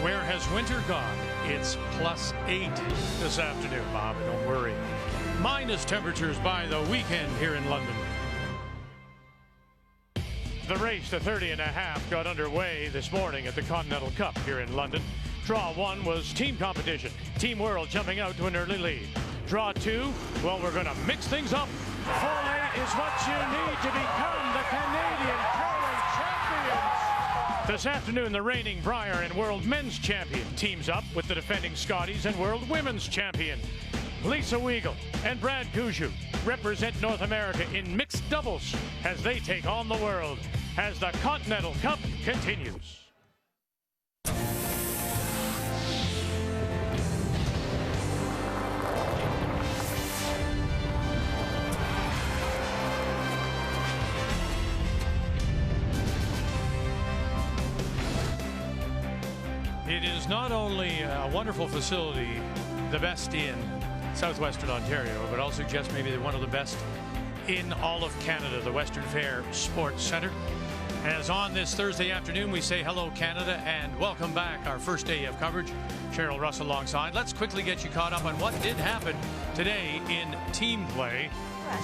Where has winter gone? It's +8 this afternoon, Bob, don't worry. Minus temperatures by the weekend here in London. The race to 30.5 got underway this morning at the Continental Cup here in London. Draw 1 was team competition. Team World jumping out to an early lead. Draw 2, well, we're going to mix things up. Full 8 is what you need to become the Canadian curling champions. This afternoon, the reigning Brier and World Men's Champion teams up with the defending Scotties and World Women's Champion. Lisa Weagle and Brad Gushue represent North America in mixed doubles as they take on the world as the Continental Cup continues. It is not only a wonderful facility, the best in southwestern Ontario, but I'll suggest maybe one of the best in all of Canada, the Western Fair Sports Centre. As on this Thursday afternoon, we say hello, Canada, and welcome back. Our first day of coverage. Cheryl Russell alongside. Let's quickly get you caught up on what did happen today in team play.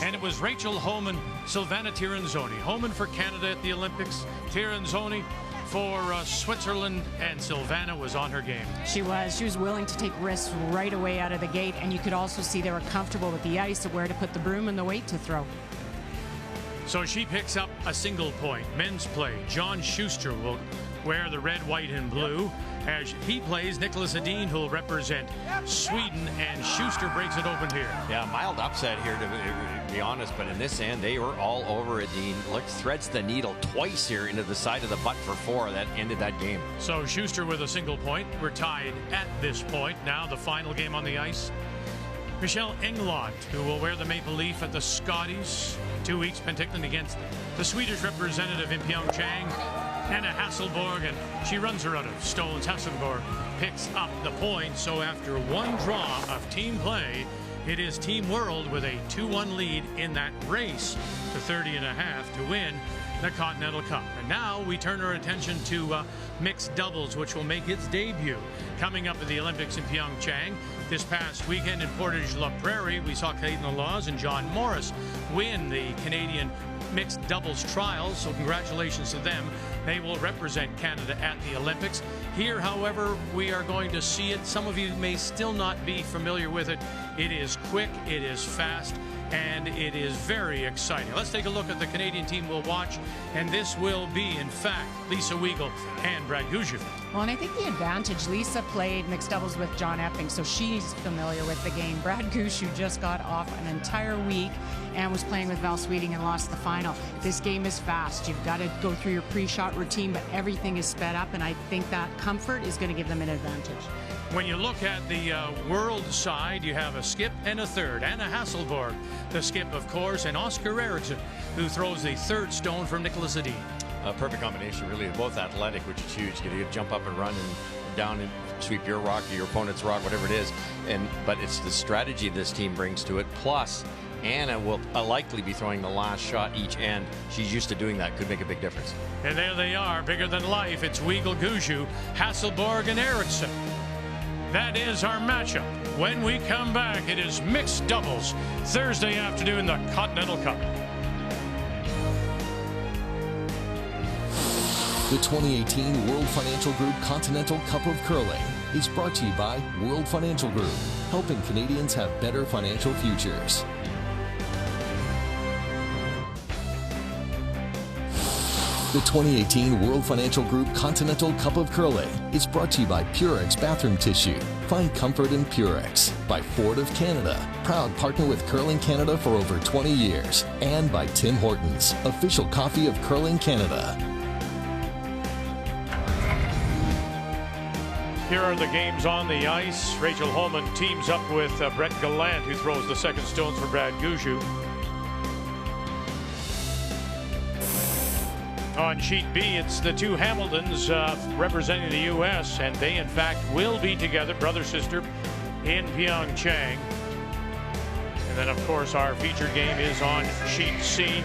And it was Rachel Homan, Silvana Tiranzoni. Homan for Canada at the Olympics. Tiranzoni for Switzerland, and Silvana was on her game. She was willing to take risks right away out of the gate, and you could also see they were comfortable with the ice of where to put the broom and the weight to throw. So she picks up a single point. Men's play. John Schuster will wear the red, white, and blue as he plays Nicholas Edin, who will represent Sweden, and Schuster breaks it open here. Yeah, mild upset here to be honest, but in this end, they were all over Edin. Look, threads the needle twice here into the side of the butt for 4. That ended that game. So Schuster with a single point. We're tied at this point. Now the final game on the ice. Michelle Englund, who will wear the maple leaf at the Scotties. 2 weeks Penticton against the Swedish representative in Pyeongchang, Anna Hasselborg, and she runs her out of stones. Hasselborg picks up the point. So after one draw of team play, it is Team World with a 2-1 lead in that race to 30.5 to win the Continental Cup. And now we turn our attention to mixed doubles, which will make its debut coming up at the Olympics in Pyeongchang. This past weekend in Portage-la Prairie, we saw Caitlin Laws and John Morris win the Canadian mixed doubles trials, so congratulations to them. They will represent Canada at the Olympics. Here, however, we are going to see it. Some of you may still not be familiar with it. It is quick, it is fast, and it is very exciting. Let's take a look at the Canadian team we'll watch, and this will be, in fact, Lisa Weagle and Brad Gushue. Well, and I think the advantage, Lisa played mixed doubles with John Epping, so she's familiar with the game. Brad Gushue just got off an entire week and was playing with Val Sweeting and lost the final. This game is fast. You've got to go through your pre-shot routine, but everything is sped up, and I think that comfort is going to give them an advantage. When you look at the world side, you have a skip and a third. Anna Hasselborg, the skip, of course, and Oscar Eriksson, who throws the third stone from Nicholas Edin. A perfect combination, really. Both athletic, which is huge. You get to jump up and run and down and sweep your rock or your opponent's rock, whatever it is. But it's the strategy this team brings to it. Plus, Anna will likely be throwing the last shot each end. She's used to doing that. Could make a big difference. And there they are, bigger than life. It's Weagle, Gushue, Hasselborg, and Eriksson. That is our matchup. When we come back, it is mixed doubles. Thursday afternoon, the Continental Cup. The 2018 World Financial Group Continental Cup of Curling is brought to you by World Financial Group, helping Canadians have better financial futures. The 2018 World Financial Group Continental Cup of Curling is brought to you by Purex Bathroom Tissue. Find comfort in Purex. By Ford of Canada, proud partner with Curling Canada for over 20 years. And by Tim Hortons, official coffee of Curling Canada. Here are the games on the ice. Rachel Homan teams up with Brett Gallant, who throws the second stones for Brad Gushue. On sheet B, it's the two Hamiltons representing the U.S., and they, in fact, will be together, brother-sister, in Pyeongchang. And then, of course, our featured game is on sheet C.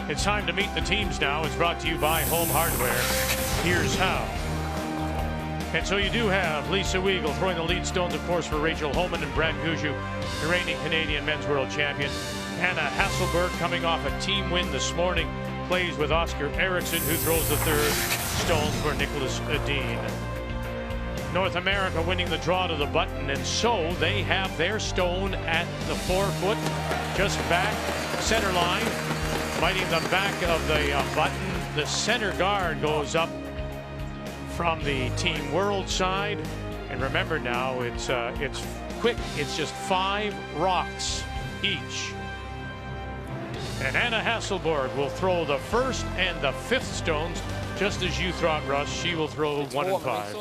It's time to meet the teams now. It's brought to you by Home Hardware. Here's how. And so you do have Lisa Weagle throwing the lead stones, of course, for Rachel Homan and Brad Gushue, the reigning Canadian men's world champion. Anna Hasselborg, coming off a team win this morning, plays with Oscar Eriksson, who throws the third stones for Nicholas Dean. North America winning the draw to the button, and so they have their stone at the 4-foot, just back center line, biting the back of the button. The center guard goes up from the Team World side, and remember now it's quick. It's just 5 rocks each. And Anna Hasselborg will throw the first and the 5th stones, just as you thought, Russ. She will throw 1 and 5.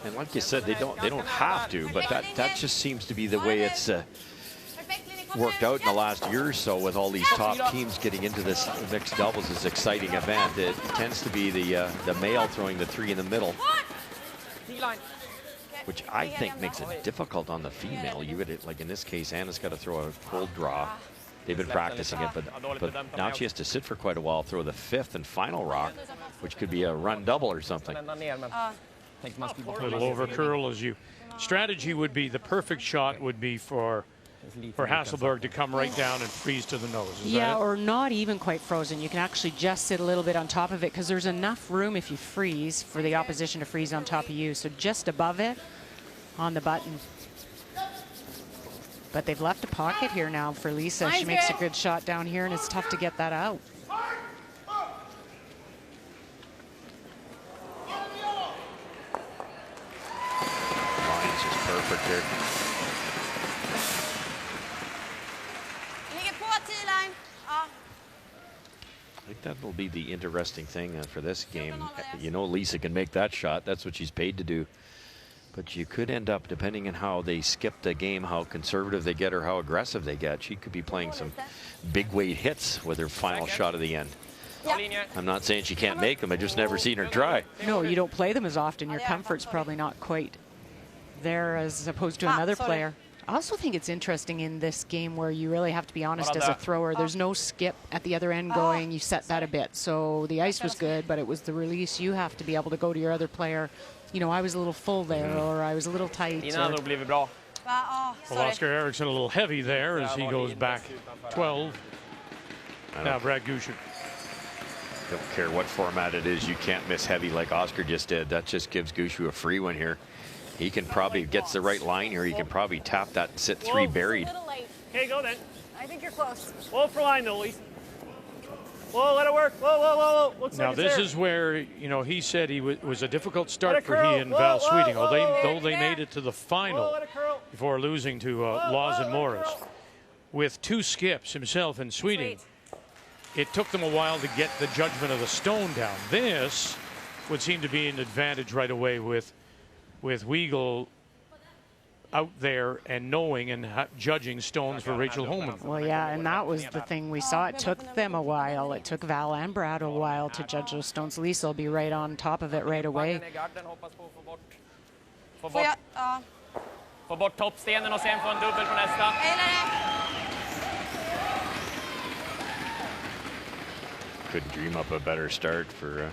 And like you said, they don't have to, but that just seems to be the way it's worked out in the last year or so, with all these top teams getting into this mixed doubles, this exciting event. It tends to be the male throwing the 3 in the middle, which I think makes it difficult on the female. You would, like in this case, Anna's got to throw a cold draw. They've been practicing it, but now she has to sit for quite a while, throw the 5th and final rock, which could be a run double or something. A little over curl as you. Strategy would be, the perfect shot would be for Hasselborg to come right down and freeze to the nose. Yeah, or not even quite frozen. You can actually just sit a little bit on top of it, because there's enough room if you freeze for the opposition to freeze on top of you. So just above it on the button. But they've left a pocket here now for Lisa. She makes a good shot down here, and it's tough to get that out. Line's just perfect here. I think that will be the interesting thing for this game. You know, Lisa can make that shot. That's what she's paid to do. But you could end up, depending on how they skip the game, how conservative they get or how aggressive they get, she could be playing some big weight hits with her final shot of the end. I'm not saying she can't make them. I just never seen her try. No, you don't play them as often. Your comfort's probably not quite there as opposed to another player. I also think it's interesting in this game where you really have to be honest as a thrower. There's no skip at the other end going, you set that a bit. So the ice was good, but it was the release. You have to be able to go to your other player. You know, I was a little full there, or I was a little tight. Well, Oscar Eriksson a little heavy there as he goes back 12. Now Brad Gushue. Don't care what format it is, you can't miss heavy like Oscar just did. That just gives Gushue a free one here. He can probably, gets the right line here, he can probably tap that and sit 3 buried. Okay, go then. I think you're close. Whoa for line though, Lisa. Whoa, let it work. Whoa, whoa, whoa, whoa. Looks now like this there. is where, you know, he said he was a difficult start for he and Val Sweeting. Though they made it to the final before losing to Laws and Morris. With 2 skips, himself and Sweeting, it took them a while to get the judgment of the stone down. This would seem to be an advantage right away with Weagle out there and knowing and judging stones for Rachel Homan. Well, yeah, and that was the thing we saw. It took them a while. It took Val and Brad a while to judge those stones. Lisa will be right on top of it right away. Få bort toppstenen och sen få en dubbel på nästa. Couldn't dream up a better start for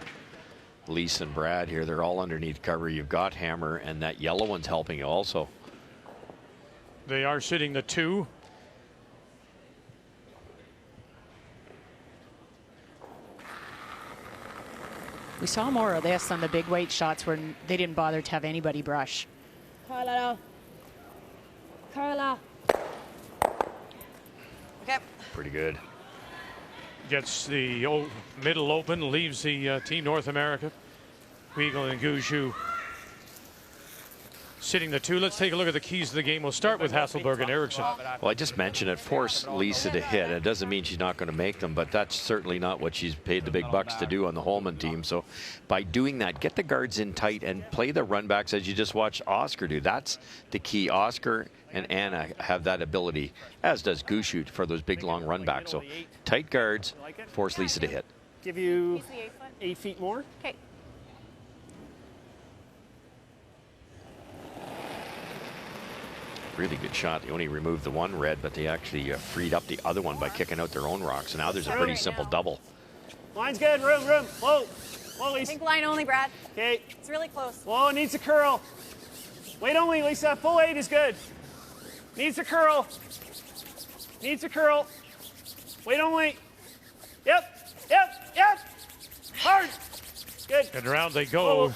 Lisa and Brad here. They're all underneath cover. You've got Hammer, and that yellow one's helping you also. They are sitting the 2. We saw more of this on the big weight shots where they didn't bother to have anybody brush. Carla. Okay. Pretty good. Gets the middle open, leaves the Team North America. Weagle and Gushue sitting the 2. Let's take a look at the keys of the game. We'll start with Hasselborg and Eriksson. Well, I just mentioned it forced Lisa to hit. It doesn't mean she's not going to make them, but that's certainly not what she's paid the big bucks to do on the Holman team. So by doing that, get the guards in tight and play the run backs as you just watched Oscar do. That's the key. Oscar and Anna have that ability, as does Gushue, for those big long run backs. So tight guards, force Lisa to hit. Give you 8 feet more. Okay. Really good shot. They only removed the 1 red, but they actually freed up the other one by kicking out their own rocks. And now there's a pretty simple double. Line's good. Room. Whoa. Whoa, Lisa. Pink line only, Brad. Okay. It's really close. Whoa, needs a curl. Weight only, Lisa. Full 8 is good. Needs a curl. Needs a curl. Weight only. Yep. Hard. Good. And around they go,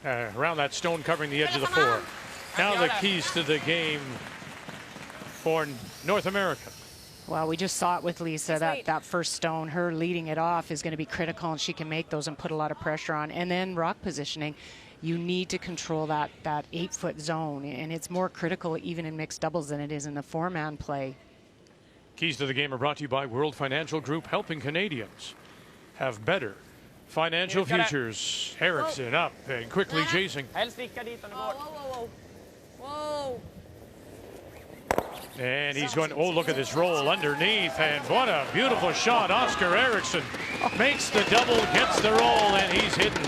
around that stone covering the edge of the 4. Now the keys to the game for North America. Well, we just saw it with Lisa, that first stone, her leading it off is going to be critical, and she can make those and put a lot of pressure on. And then rock positioning, you need to control that 8-foot zone, and it's more critical even in mixed doubles than it is in the 4-man play. Keys to the game are brought to you by World Financial Group, helping Canadians have better financial futures. Eriksson up and quickly chasing. Whoa. And he's going, oh, look at this roll underneath. And what a beautiful shot. Oscar Eriksson makes the double, gets the roll, and he's hidden.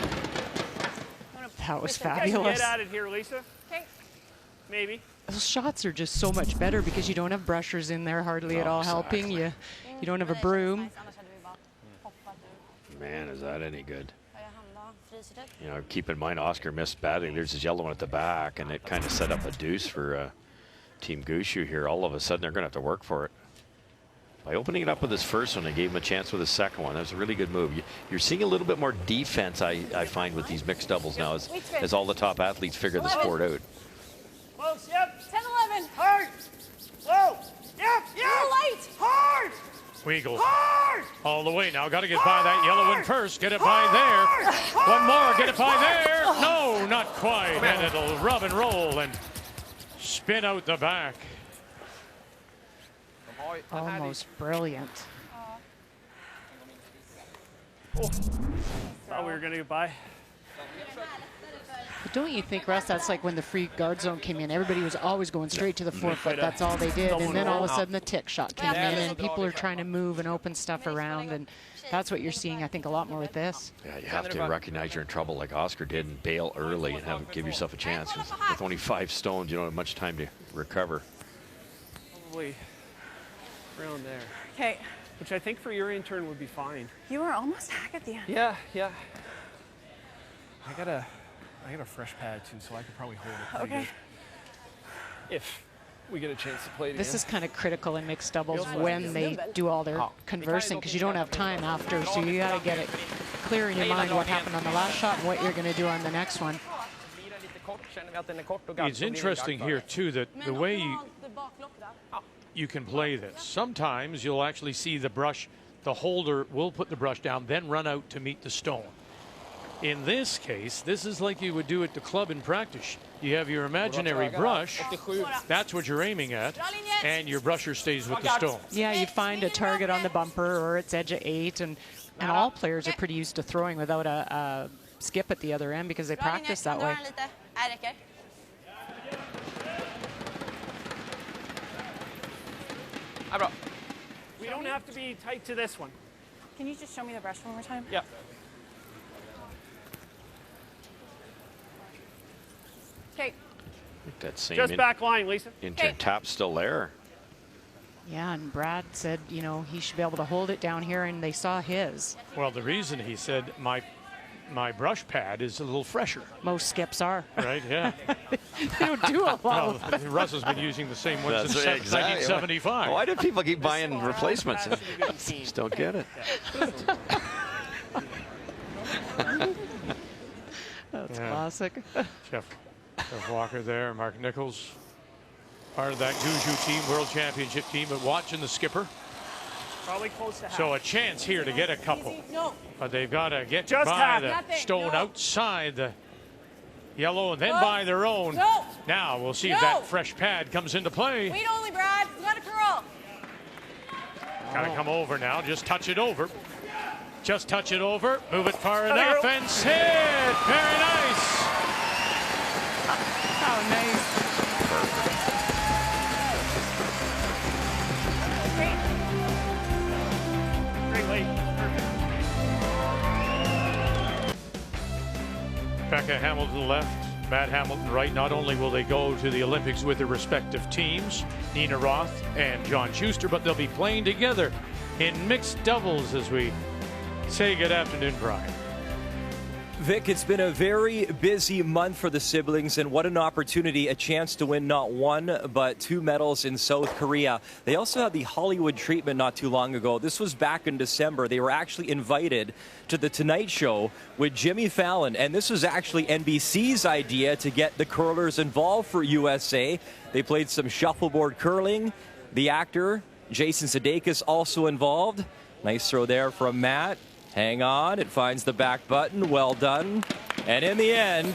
That was You guys fabulous. get at it here, Lisa. Okay. Maybe. Those shots are just so much better because you don't have brushers in there hardly at all helping. You don't have a broom. Man, is that any good? You know, keep in mind Oscar missed batting. There's his yellow one at the back, and it kind of set up a deuce for Team Gushue here. All of a sudden, they're going to have to work for it. By opening it up with his first one, they gave him a chance with his second one. That was a really good move. You're seeing a little bit more defense, I find, with these mixed doubles now as all the top athletes figure the sport out. Close, yep. 10, 11. Hard. Whoa. Yep. Light. Hard. Weagle Hard. all the way now. Got to get by that yellow one first. Get it by there. One more. Get it by there. No, not quite. And it'll rub and roll and spin out the back. Almost brilliant. Thought we were going to get by. But don't you think, Russ, that's like when the free guard zone came in, everybody was always going straight to the 4-foot. That's all they did. And then all of a sudden the tick shot came in and people are trying to move and open stuff around. And that's what you're seeing, I think, a lot more with this. Yeah, you have to recognize you're in trouble like Oscar did and bail early and give yourself a chance. 'Cause with only 5 stones, you don't have much time to recover. Probably around there. Okay. Which I think for your intern would be fine. You were almost hack at the end. Yeah. I got a fresh pad too, so I could probably hold it pretty good. If we get a chance to play it This again. is kind of critical in mixed doubles when they do all their conversing, because you don't have time after, so you got to get it clear in your mind what happened on the last shot and what you're going to do on the next one. It's interesting here, too, that the way you can play this. Sometimes you'll actually see the brush, the holder will put the brush down, then run out to meet the stone. In this case, this is like you would do at the club in practice. You have your imaginary brush, that's what you're aiming at, and your brusher stays with the stone. Yeah, you find a target on the bumper or it's edge of 8, and all players are pretty used to throwing without a skip at the other end because they practice that way. We don't have to be tight to this one. Can you just show me the brush one more time? Yeah. Okay. That same Just back line, Lisa. intern tap's still there. Yeah, and Brad said, you know, he should be able to hold it down here, and they saw his. Well, the reason he said my brush pad is a little fresher. Most skips are. Right, yeah. They don't do a lot. Well, Russ has been using the same one since 1975. Why do people keep buying replacements? Just don't get it. That's classic. Jeff Walker there, Mark Nichols, part of that Gushue team, World Championship team, but watching the skipper. Probably close to half. So a chance here to get a couple. No. But they've got to get Just by half. the Nothing. stone No. outside the yellow and then No. by their own. No. Now we'll see if No. that fresh pad comes into play. Weight only, Brad. It's not a curl. Got to come over now. Just touch it over. Just touch it over. Move it far Another enough roll. and hit. Very nice. Oh, nice. Great weight. Perfect. Becca Hamilton left, Matt Hamilton right. Not only will they go to the Olympics with their respective teams, Nina Roth and John Schuster, but they'll be playing together in mixed doubles as we say good afternoon, Brian. Vic, it's been a very busy month for the siblings, and what an opportunity, a chance to win not one, but 2 medals in South Korea. They also had the Hollywood treatment not too long ago. This was back in December. They were actually invited to The Tonight Show with Jimmy Fallon, and this was actually NBC's idea to get the curlers involved for USA. They played some shuffleboard curling. The actor, Jason Sudeikis, also involved. Nice throw there from Matt. Hang on, it finds the back button. Well done. And in the end,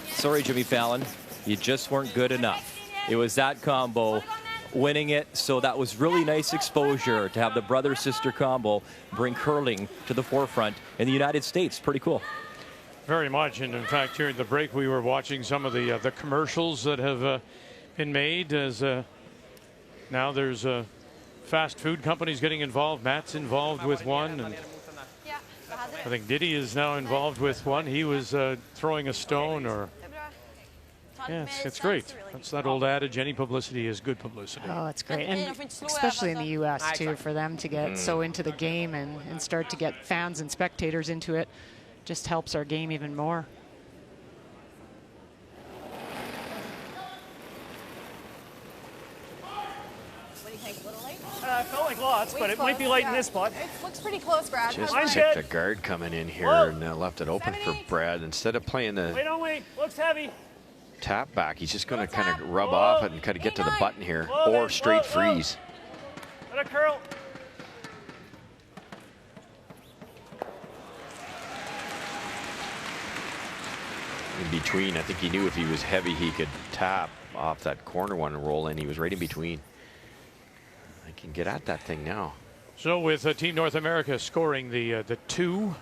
sorry, Jimmy Fallon, you just weren't good enough. It was that combo winning it, so that was really nice exposure to have the brother-sister combo bring curling to the forefront in the United States. Pretty cool. Very much, and in fact, during the break, we were watching some of the commercials that have been made. As now there's fast food companies getting involved. Matt's involved with one, and I think Diddy is now involved with one. He was throwing a stone, or yeah, it's great. That's that old adage: any publicity is good publicity. Oh, it's great, and especially in the U.S. too, for them to get so into the game and start to get fans and spectators into it, just helps our game even more. I felt like lots, but it might be light in this spot. It looks pretty close, Brad. Just Mine's picked good. the guard coming in here Whoa. and left it open for Brad. Instead of playing the Wait, don't wait. Looks heavy. tap back, he's just going to kind of rub off it and kind of get to the button here, or straight freeze. Let it curl. In between, I think he knew if he was heavy, he could tap off that corner one and roll in. He was right in between. I can get at that thing now. So with Team North America scoring the 2,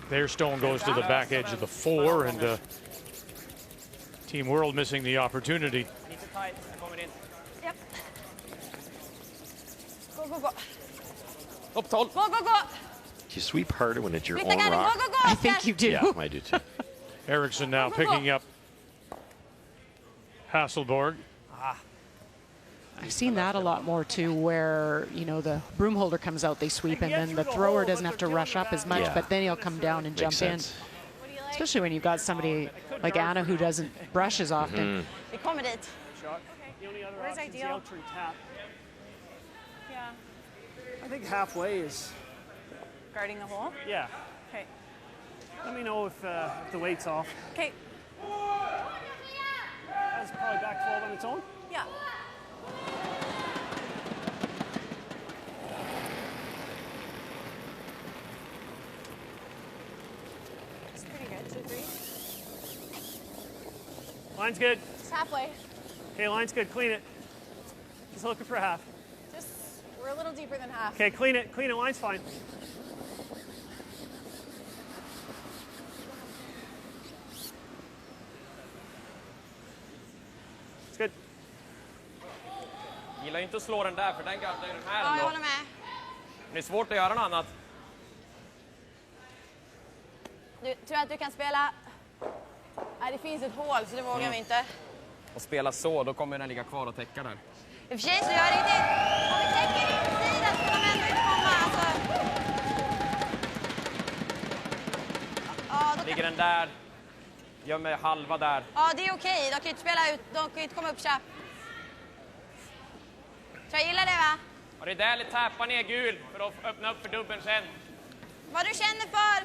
their stone goes to the back edge of the 4, and Team World missing the opportunity. Yep. Go, go, go. Go, go, go. Do you sweep harder when it's your Flytta own garden. rock? Go, go, go. I think you do. Yeah, I do too. Eriksson now picking up Hasselborg. I've seen that a lot more too, where, you know, the broom holder comes out, they sweep, and then the thrower doesn't have to rush up as much, Yeah. but then he'll come down and Makes jump sense. in. Especially when you've got somebody like Anna who doesn't brush as often. Vi kommer dit. Shot. The only other Where's option is the ideal? out-turn tap. Yeah. I think halfway is, Guarding the hole. yeah. Okay. Let me know if the weight's off. Okay. That's probably back 12 on its own. Yeah. It's pretty good. 2, 3. Line's good. It's halfway. Okay, line's good. Clean it. Just looking for half. Just, we're a little deeper than half. Okay, clean it. Clean it. Line's fine. It's good. Gillar inte att slå den där, för den gaddar ju den här Ja, jag ändå. håller med. Det är svårt att göra något annat. Du, tror att du kan spela? Nej, det finns ett hål, så det vågar vi inte. Och spela så, då kommer den ligga kvar och täcka där. I och för sig så gör det ingenting. Om vi täcker insidan så kommer de ändå inte komma. Alltså. Ja, då Ligger kan... den där, gömmer halva där. Ja, det är okej. De kan ju inte spela ut, de kan ju inte komma upp tjapp. Så jag gillar det, va? Och det är där lite täppa ner gul för att öppna upp för dubbeln sen. Vad du känner för.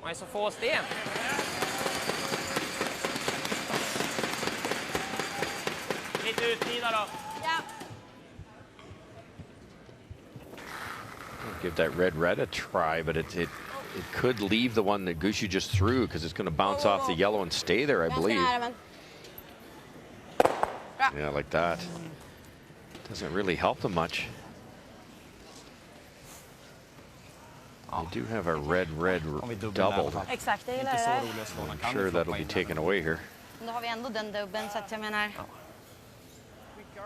Man är så få sten. Lite utsida då. Ja. Give that red a try, but it could leave the one that Gushue just threw because it's going to bounce off the yellow and stay there, I Ganska believe. nära, men... Bra. Yeah, like that. Doesn't really help them much. They do have a red double. Exakt, jag gillar Inte så det. roliga slå. Man I'm kan sure ju floppa that'll be in taken den. away here. Men då har vi ändå den dubbeln, så att jag menar...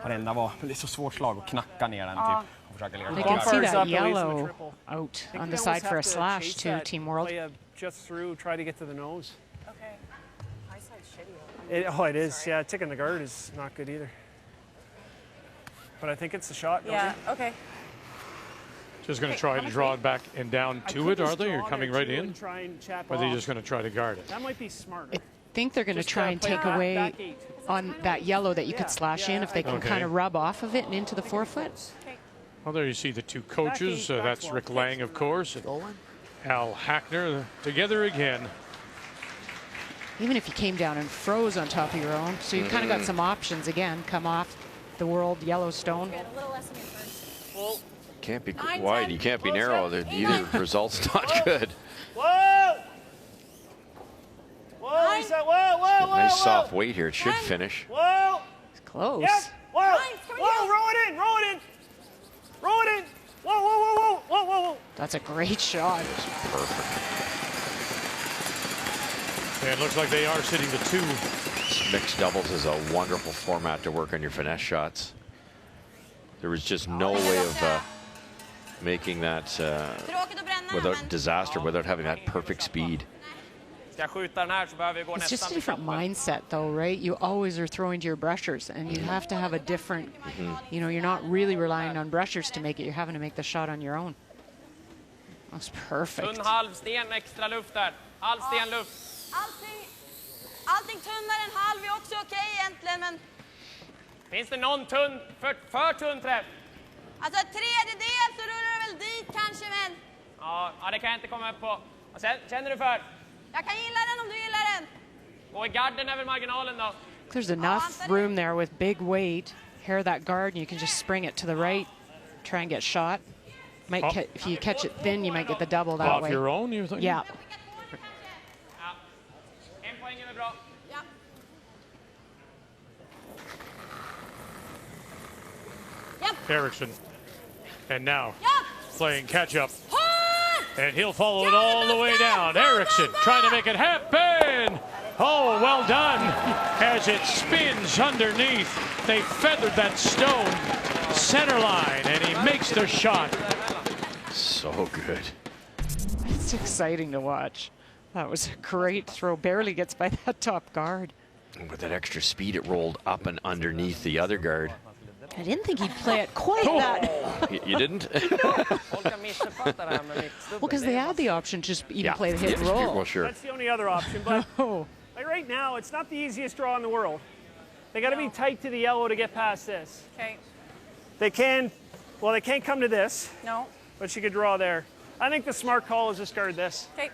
Varenda var, det är så svårt slag att knacka ner den Ja. typ. Och försöka ligga They kvar. can see Bars that up, at least in the yellow triple. out I think on they the almost side for have a to slash chase to that Team World. play just through, try to get to the nose. Okay. High side shitty. It is. Yeah, ticking the guard is not good either. But I think it's the shot. Yeah, okay. Just going to try to draw it back and down to it, are they? Or coming right in? Try and chap Or are they off. just going to try to guard it? That might be smarter. I think they're going to Just, try and play take back away 8. on that yellow that you could slash in if they can Okay. kind of rub off of it and into the forefoot. Well, there you see the two coaches. That's Rick Lang, of course, and Al Hackner together again. Even if you came down and froze on top of your own. So you kind of got some options again. Come off the world Yellowstone. Good. A little less in your first. Can't be 9, wide. 10, You can't be close, narrow. yep. Either result's not good. Whoa! Whoa, Lisa! Whoa, whoa, whoa! Nice whoa. soft weight here. It should 10. finish. Whoa! It's close. Yep! Whoa! Nice, come Whoa! on. Roll it in! Roll it in! Roll it in! Whoa! Whoa! Whoa! Whoa! Whoa! Whoa! Whoa! That's a great shot. Perfect. And it looks like they are sitting the 2. Mixed doubles is a wonderful format to work on your finesse shots. There was just no way of making that Tråkigt att bränna, without men- disaster, without having that perfect speed. Ska jag skjuta den här så behöver vi gå It's nästan just a till different kappen. mindset, though, right? You always are throwing to your brushers, and you have to have a different, you know, you're not really relying on brushers to make it. You're having to make the shot on your own. That's perfect. Tunn halv sten extra luft där. Halv sten luft. Allting tunnare än halv är också okej egentligen, men Finns det någon tunn, för tunn träff? alltså en tredjedel så rullar det väl dit kanske, men Ja, det kan jag inte komma upp på. Vad känner du för? jag kan gilla den om du gillar den. Gå i garden över marginalen då. There's enough room there with big weight. Hair that guard, and you can just spring it to the right, try and get shot. Might if you catch it thin, you might get the double that Off way. your own, you think? Yeah. Ja. En poäng är väl bra. Ja. Japp. Eriksson. And now Japp. playing catch up. Hårt! And he'll follow it all the way down. Eriksson trying to make it happen. Oh, well done. As it spins underneath, they feathered that stone center line, and he makes the shot. So good. It's exciting to watch. That was a great throw. Barely gets by that top guard. And with that extra speed, it rolled up and underneath the other guard. I didn't think he'd play it quite that. You didn't? Folk kan missuppfatta det här med mixdubbel. Well, because they had the option to just even Yeah. play the hit and Yeah, roll. well, sure. That's the only other option. But Oh, like right now, it's not the easiest draw in the world. They got to be tight to the yellow to get past this. Okay. They can, well, they can't come to this, No. but she could draw there. I think the smart call is just guard this. Okay.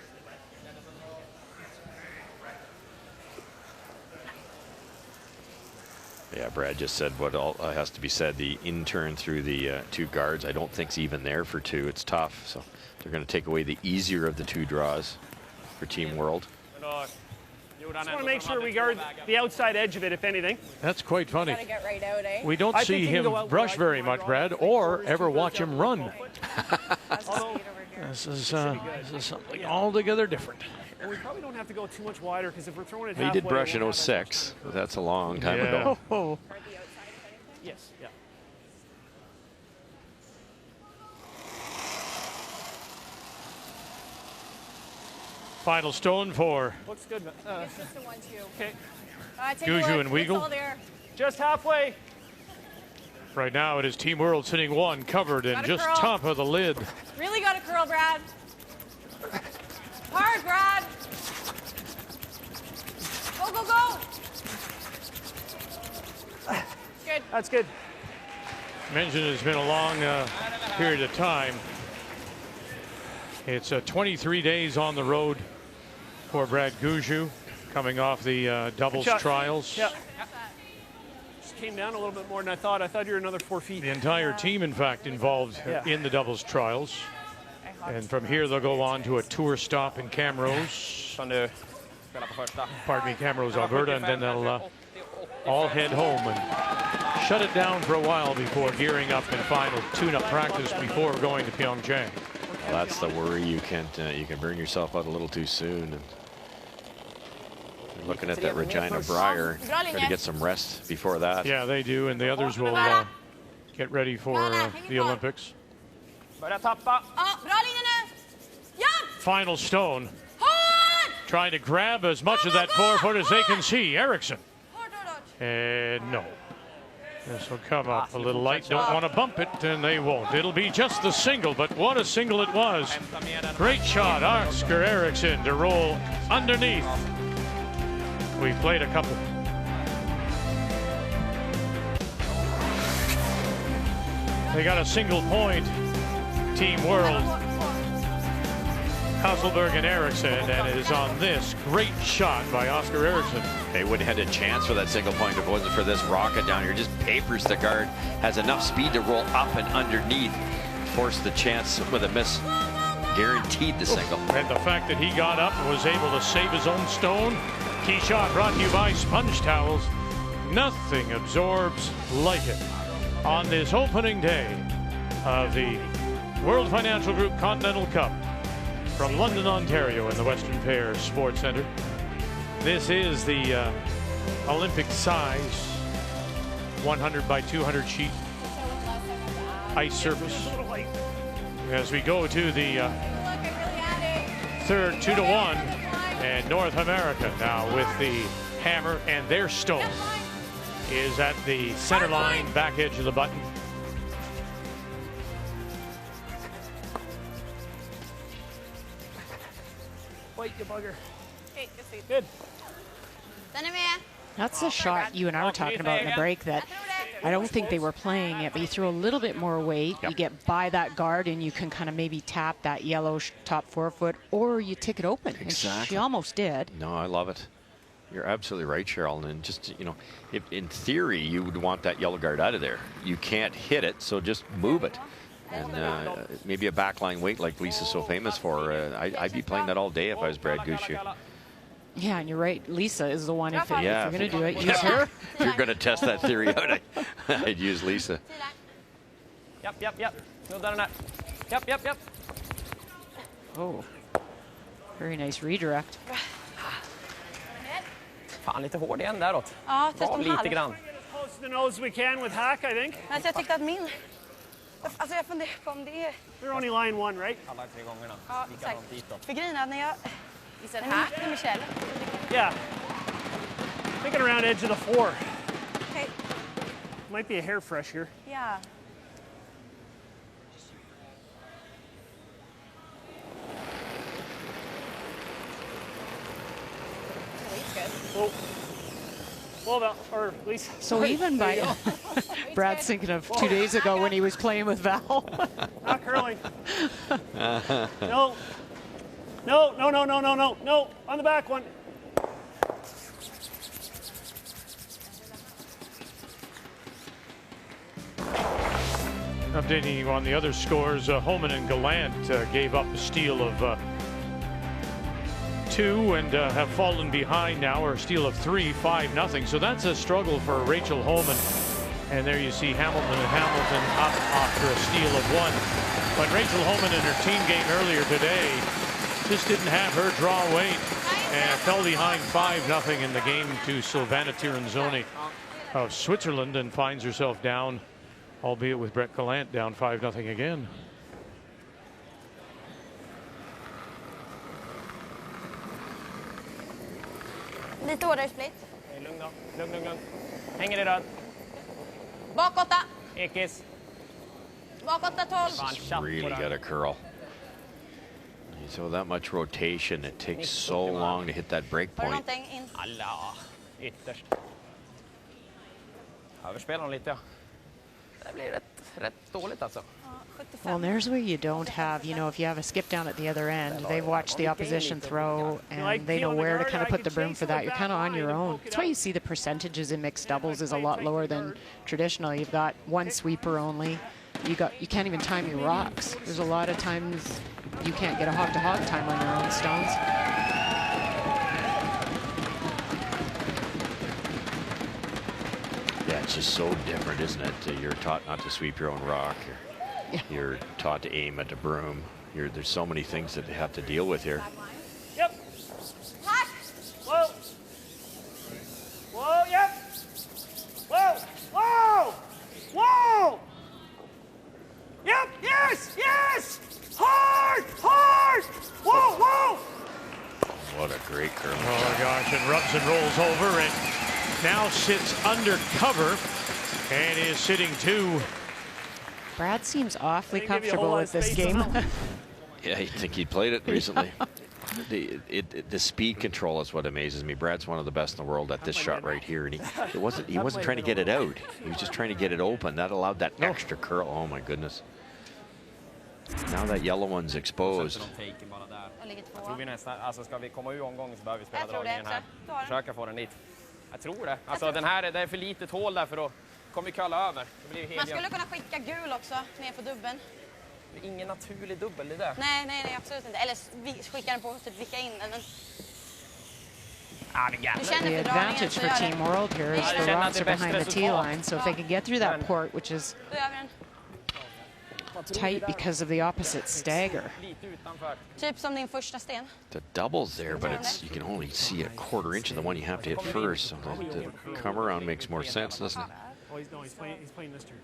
Yeah, Brad just said what all has to be said. The in turn through the 2 guards, I don't think's even there for 2. It's tough. So they're going to take away the easier of the 2 draws for Team World. Just want to make sure we guard the outside edge of it, if anything. That's quite funny. Gotta get right out, eh? We don't I see think he can him go out brush wide, very wide, much, wide, Brad, wide, or quarters, ever 2/3 watch him run. Although, This is something altogether different. and we probably don't have to go too much wider, because if we're throwing it He halfway, did brush it in won't have that much 06. But that's a long time Yeah. ago. oh. Yes, yeah. Final stone for Looks good. It's just the 1-2. Okay, Take Gushue a look. and Weagle. It's all there. just halfway. right now. It is Team World sitting 1 covered and Gotta just curl. top of the lid. Really got to curl, Brad. Hard, Brad. Go, go, go. Good. That's good. Mentioned it's been a long period of time. It's 23 days on the road for Brad Gushue, coming off the doubles Good shot. trials. Yeah. Just came down a little bit more than I thought. I thought you were another 4 feet. The entire team, in fact, involved Yeah. in the doubles trials. And from here, they'll go on to a tour stop in Camrose, Som du spelar på första. pardon me, Camrose, Alberta, and then they'll all head home and shut it down for a while before gearing up in final tune-up practice before going to Pyeongchang. Well, that's the worry. You can burn yourself out a little too soon. And you're looking at that Regina Briar. Try to get some rest before that. Yeah, they do, and the others will get ready for the Olympics. Börja tappa. Ja, bra linje nu. Ja! Final stone, Hårt! trying to grab as much of that 4 foot as they can see. Eriksson. Hårt, hårt, hårt. And no. This will come up a little light. Don't want to bump it, and they won't. It'll be just the single, but what a single it was. Great shot, Oscar Eriksson to roll underneath. We played a couple. They got a single point, Team World. Hasselborg and Eriksson, and it is on this great shot by Oscar Eriksson. They wouldn't have had a chance for that single point if it wasn't for this rocket down here. Just papers the guard, has enough speed to roll up and underneath, forced the chance with a miss, guaranteed the single. And the fact that he got up and was able to save his own stone. Key shot brought to you by Sponge Towels. Nothing absorbs like it. On this opening day of the World Financial Group Continental Cup from London, Ontario in the Western Pairs Sports Centre. This is the Olympic size 100 by 200 sheet ice surface. As we go to the third 2-1, and North America now with the hammer, and their stone is at the center line, back edge of the button. Wait, you bugger. Okay, good. Good. That's the shot you and I were talking about in the break that I don't think they were playing it, but you throw a little bit more weight, you get by that guard, and you can kind of maybe tap that yellow top forefoot, or you tick it open. Exactly. And she almost did. No, I love it. You're absolutely right, Cheryl. And just, you know, if in theory you would want that yellow guard out of there. You can't hit it, so just move it. And maybe a backline weight like Lisa's so famous for. I'd be playing that all day if I was Brad Gushue. Yeah, and you're right. Lisa is the one, if you're going to do it, use her. If you're going to test that theory out, I'd use Lisa. Yep. No done that. Yep. Oh, very nice redirect. Fan, lite hård igen däråt. Ja, Var lite grann. Close to the nose we can with hack, I think. Alltså jag tyckte att min... Alltså jag funderar på om det är... They're only line one, right? Alla 3 gångerna. Ja, exakt. Likadant ditåt. För grejen är när jag... Visar hack med Michelle. Yeah. Thinking around edge of the 4. Okay. Might be a hair fresh here. Ja. Well, or at least... So even by... Brad's thinking of 2 days ago when he was playing with Val. Not curling. No, on the back one. Updating you on the other scores, Homan and Gallant gave up a steal of 2 and have fallen behind now, or a steal of 3, 5-0. So that's a struggle for Rachel Homan. And there you see Hamilton up after a steal of 1. But Rachel Homan in her team game earlier today just didn't have her draw weight and fell behind 5-0 in the game to Silvana Tiranzoni of Switzerland, and finds herself down, albeit with Brett Gallant down 5-0 again. Lite hårdare split. Lugn då. Lugn. Hänger i röd. Bak 8. Ekis. Bak 8, 12. She's really got a curl. So that much rotation, it takes so long to hit that break Har du point. någonting in? Alla. Ytterst. Överspelar hon lite, ja. Det blir rätt dåligt alltså. Well, and there's where you don't have, you know, if you have a skip down at the other end, they've watched the opposition throw and they know where to kind of put the broom for that. You're kind of on your own. That's why you see the percentages in mixed doubles is a lot lower than traditional. You've got one sweeper only. You can't even time your rocks. There's a lot of times you can't get a hog-to-hog time on your own stones. Yeah, it's just so different, isn't it? You're taught not to sweep your own rock. You're taught to aim at the broom. There's so many things that they have to deal with here. Yep. Whoa. Whoa, yep. Whoa. Yep, yes. Hard. Whoa. What a great curl. Oh my gosh, and rubs and rolls over and now sits under cover and is sitting 2. Brad seems awfully They give you a whole comfortable lot with of this space game. on that. Yeah, you think he'd played it recently. The speed control is what amazes me. Brad's one of the best in the world at this shot right here, and he wasn't trying to get it out. He was just trying to get it open. That allowed that extra curl. Oh my goodness! Now that yellow one's exposed. Jag tror vi nästan, alltså ska vi komma ur omgången så behöver vi spela dragningen här. Försöka få den dit. Jag tror det. Alltså den här, det är för litet hål där för då kommer vi kölla över. Det blir helt Man skulle kunna skicka gul också ner på dubben. Det är ingen naturlig dubbel det där. Nej, absolut inte. Eller skicka den på typ vicka in den. Men... Ah, det Du känner The för dragningen advantage så for gör Team det. World here is Nej, the det rocks are behind the tee resultat. line, so if they can get through that port, which is Då gör vi den. tight because of the opposite stagger. Lite utanför. Typ som din första sten. The double's there, but you can only see a quarter inch of the one you have to hit first. So the come around makes more sense, doesn't it? Oh, he's playing this turn.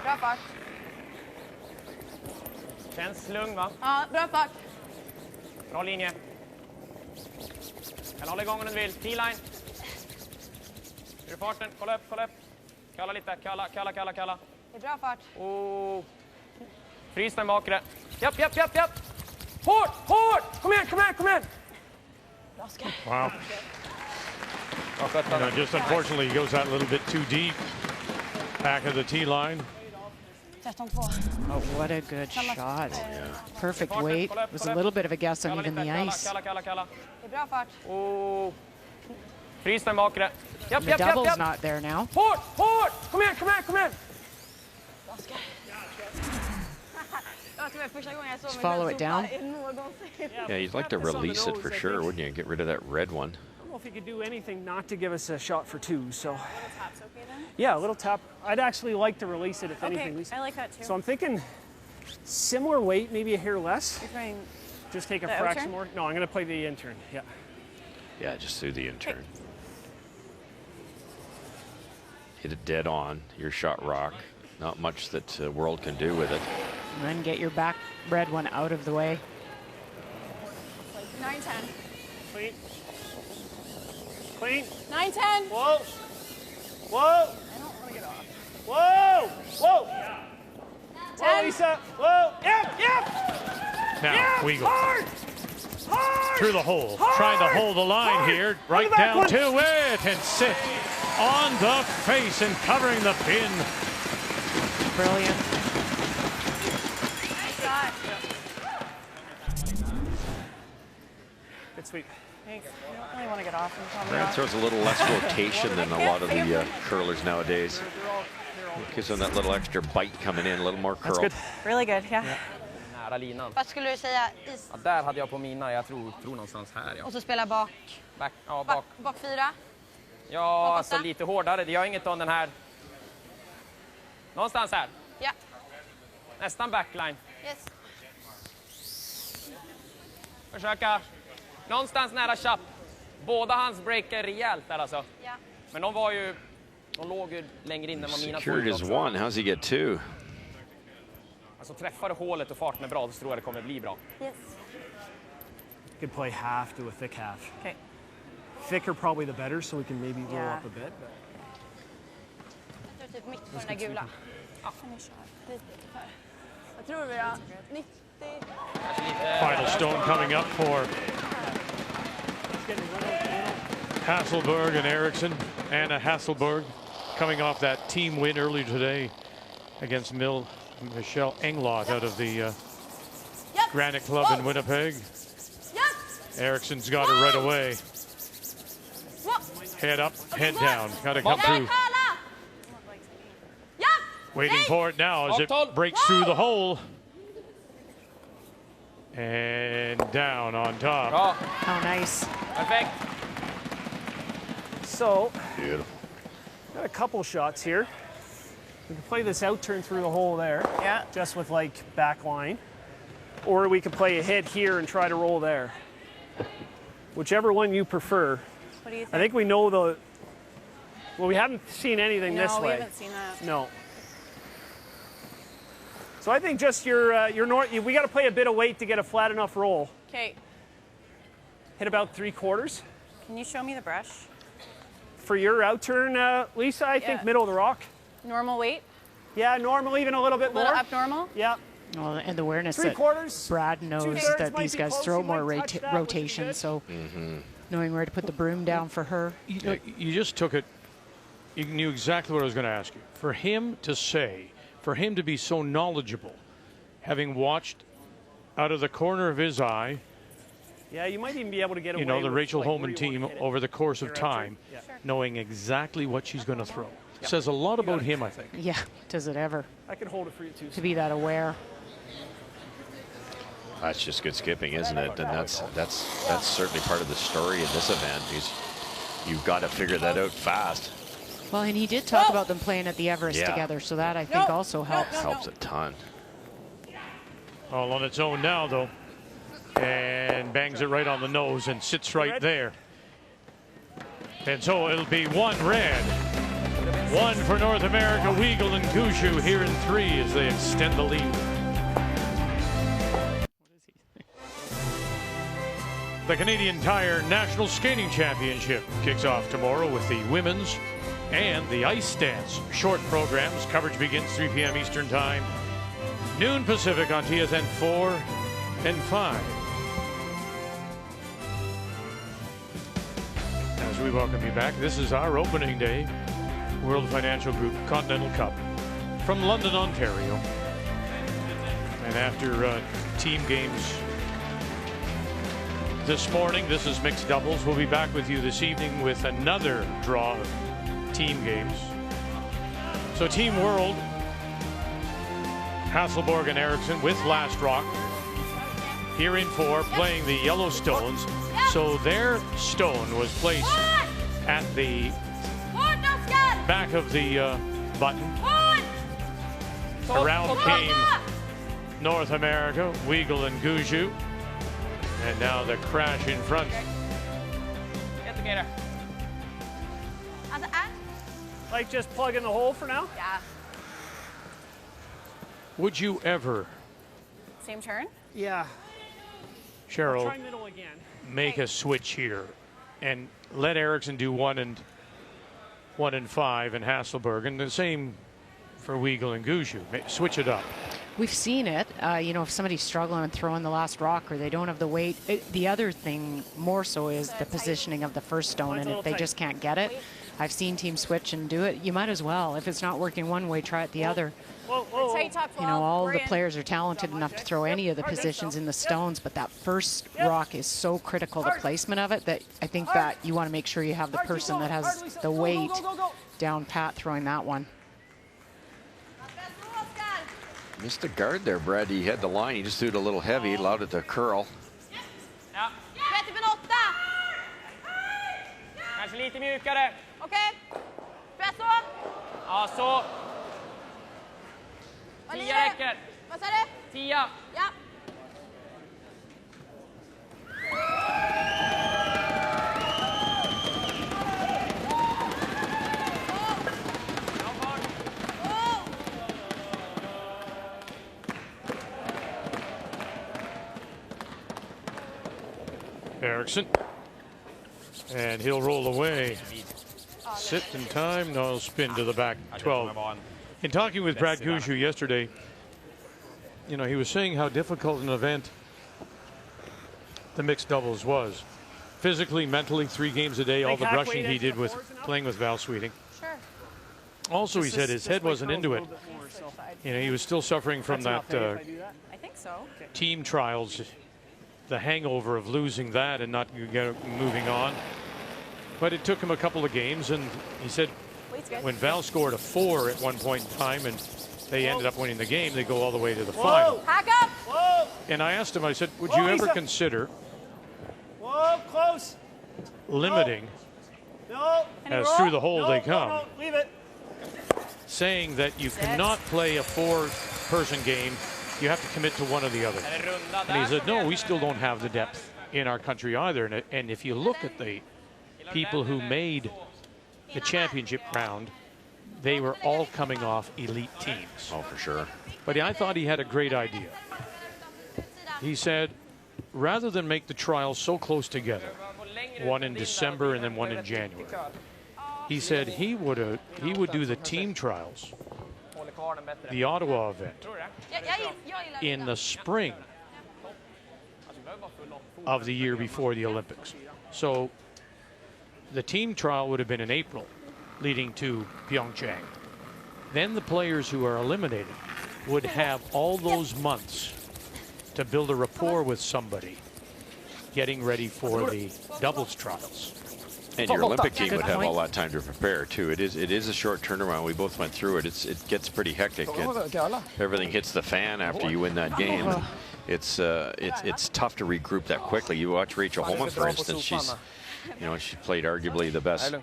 Bra fart. Känns lugn va? Ja, bra fart. Bra linje. Kan hålla igång om du vill. T-line. Hur är farten? Kolla upp. Kalla lite. Kalla. Det är bra fart. Oh. Frys den bakre. Japp. Hårt! Kom igen! Bra skott. Wow. Bra skött. Just unfortunately, he goes that little bit too deep. Back of the tee line. 13-2. Oh, what a good shot. Perfect weight. It was a little bit of a guess on even the ice. Kalla. Det är bra fart. Oh. Frys den bakre. Japp. The double's not there now. Hårt! Kom igen! Bra skott. Jag tror det är första gången jag såg Just follow it down. Yeah, you'd like to release it for sure, wouldn't you? Get rid of that red one. I don't know if he could do anything not to give us a shot for 2. So Taps okay then? yeah, a little tap. I'd actually like to release it if anything. Okay, I like that too. So I'm thinking similar weight, maybe a hair less. You're throwing Just take a the fraction outturn? more. No, I'm going to play the intern. Yeah. Yeah, just through the intern. Hit it dead on. Your shot rock. Not much that World can do with it. And then get your back red one out of the way. 9-10. Clean. 9-10. Whoa. I don't want to get off. Whoa, 10. Lisa. Whoa. Yep. Now, Weagle. Hard. Through the hole. Trying to hold the line here. Right the back down one. to it and sit on the face and covering the pin. Brilliant. Nice shot. Good sweep. Thanks. I don't really want to get off. Brad throws a little less rotation than a lot of the curlers nowadays. Gives them that little extra bite coming in, a little more curl. That's good. Really good, yeah. Nära linan. Vad skulle du säga? Ja, där hade jag på mina. Jag tror någonstans här. Ja. Och så spela bak. Bak 4. Ja, alltså åtta. lite hårdare. Det gör inget om den här. Någonstans här. Ja. Nästan backline. Yes. Försöka. Någonstans nära chap. Båda hans break är rejält där alltså. Ja. Men de låg ju längre in än vad mina Secured his också. one. How's he get 2? Alltså träffar du hålet och farten är bra så tror jag det kommer bli bra. Yes. Could play half, do a thick half. Okay. Thicker probably the better, so we can maybe roll Yeah. up a bit. But Jag tror typ mitt på den där gula. Ja. Vad tror vi då? 90? Final stone coming up for Hasselborg and Eriksson. Anna Hasselborg coming off that team win earlier today against Michelle Englot out of the Granite Club in Winnipeg. Eriksson's got her right away. Head up, head down. Got to come through. Waiting for it now as it breaks through the hole. And down on top. Bra. How nice. Perfekt. so, Beautiful. got a couple shots here. We can play this out turn through the hole there. Yeah. Just with like back line. Or we could play a hit here and try to roll there. Whichever one you prefer. What do you think? I think we know the. Well, we haven't seen anything this No, we way. haven't seen that. No. So I think just your we got to play a bit of weight to get a flat enough roll. Okay. hit about 3/4. Can you show me the brush? For your out turn, Lisa, I think middle of the rock. Normal weight? Yeah, normal, even a little bit more. Up normal? Yeah. Well, and the awareness 3/4. that Brad knows that these guys throw more rotation, so knowing where to put the broom down for her. You just took it. You knew exactly what I was going to ask you. For him to say, for him to be so knowledgeable, having watched out of the corner of his eye, yeah, you might even be able to get away the with, Rachel like, Holman team over the course of time, knowing exactly what she's going to throw. Says a lot about him, I think. Yeah, does it ever. I can hold it for you too. To be that aware. That's just good skipping, isn't it? And that's certainly part of the story in this event. You've got to figure that out fast. Well, and he did talk about them playing at the Everest together, so that I think also helps. Helps a ton. All on its own now, though. And bangs it right on the nose and sits right there. And so it'll be 1 red. 1 for North America, Weagle and Gushue here in 3 as they extend the lead. The Canadian Tire National Skating Championship kicks off tomorrow with the women's and the ice dance short programs. Coverage begins 3 p.m. Eastern Time, noon Pacific on TSN 4 and 5. As we welcome you back, this is our opening day World Financial Group Continental Cup from London, Ontario. And after team games this morning, this is mixed doubles. We'll be back with you this evening with another draw of team games. So Team World, Hasselborg and Eriksson with Last Rock here in 4, playing the yellow stones. So their stone was placed at the back of the button. Around came North America, Weagle and Gushue. And now the crash in front. Get together. Like just plug in the hole for now? Yeah. Would you ever, Same turn? Yeah. Cheryl, Try middle again. make a switch here and let Eriksson do 1 and 5 and Hasselborg, and the same for Weagle and Gushue. Switch it up. We've seen it. If somebody's struggling and throwing the last rock or they don't have the weight, the other thing more so is the positioning of the first stone, and if they just can't get it, I've seen teams switch and do it. You might as well. If it's not working one way, try it the other. All the players are talented enough to throw any of the positions in the stones, but that first rock is so critical, the placement of it, that I think that you want to make sure you have the person that has the weight down pat throwing that one. Missed the guard there, Brad. He had the line. He just threw it a little heavy, allowed it to curl. Ja. Kanske lite mjukare. Okej. Press så. Ja, så. 10 räcker. Vad sa du? 10. Ja. Eriksson. And he'll roll away. Sit in time, no spin to the back 12. In talking with Brad Gushue yesterday, he was saying how difficult an event the mixed doubles was. Physically, mentally, 3 games a day, all the brushing he did with playing with Val Sweeting. Sure. Also, he said his head wasn't into it. He was still suffering from that I think so. team trials, the hangover of losing that and not moving on. But it took him a couple of games, and he said when Val scored a 4 at one point in time and they ended up winning the game, they go all the way to the final. Hack up! Whoa! And I asked him, I said, would you ever consider Close. limiting No. as through the hole they come, No, leave it. saying that you cannot play a 4-person game, you have to commit to one or the other? And he said, no, we still don't have the depth in our country either. And if you look at the people who made the championship round, they were all coming off elite teams. Oh, for sure. But I thought he had a great idea. He said, rather than make the trials so close together, one in December and then one in January, he said he would do the team trials, the Ottawa event, in the spring of the year before the Olympics. So the team trial would have been in April, leading to Pyeongchang. Then the players who are eliminated would have all those months to build a rapport with somebody, getting ready for the doubles trials. And your Olympic team would have all that time to prepare too. It is a short turnaround. We both went through it. It gets pretty hectic. Everything hits the fan after you win that game. It's tough to regroup that quickly. You watch Rachel Holman, for instance. She's she played arguably the best,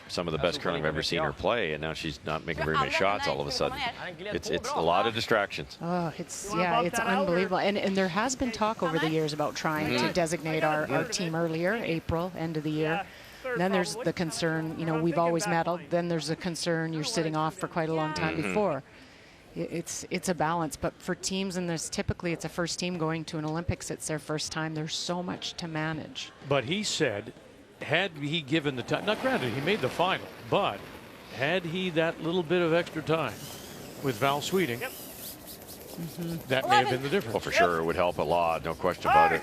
some of the best curling I've ever seen her play, and now she's not making very many shots all of a sudden. It's a lot of distractions. Oh, it's unbelievable. And there has been talk over the years about trying to designate our team earlier, April, end of the year. And then there's the concern, we've always medaled. Then there's the concern you're sitting off for quite a long time before. It's a balance, but for teams in this, typically it's a first team going to an Olympics. It's their first time. There's so much to manage. But he said, had he given the time, not granted he made the final, but had he that little bit of extra time with Val Sweeting, that may have been the difference. Well, for sure, it would help a lot, no question about it.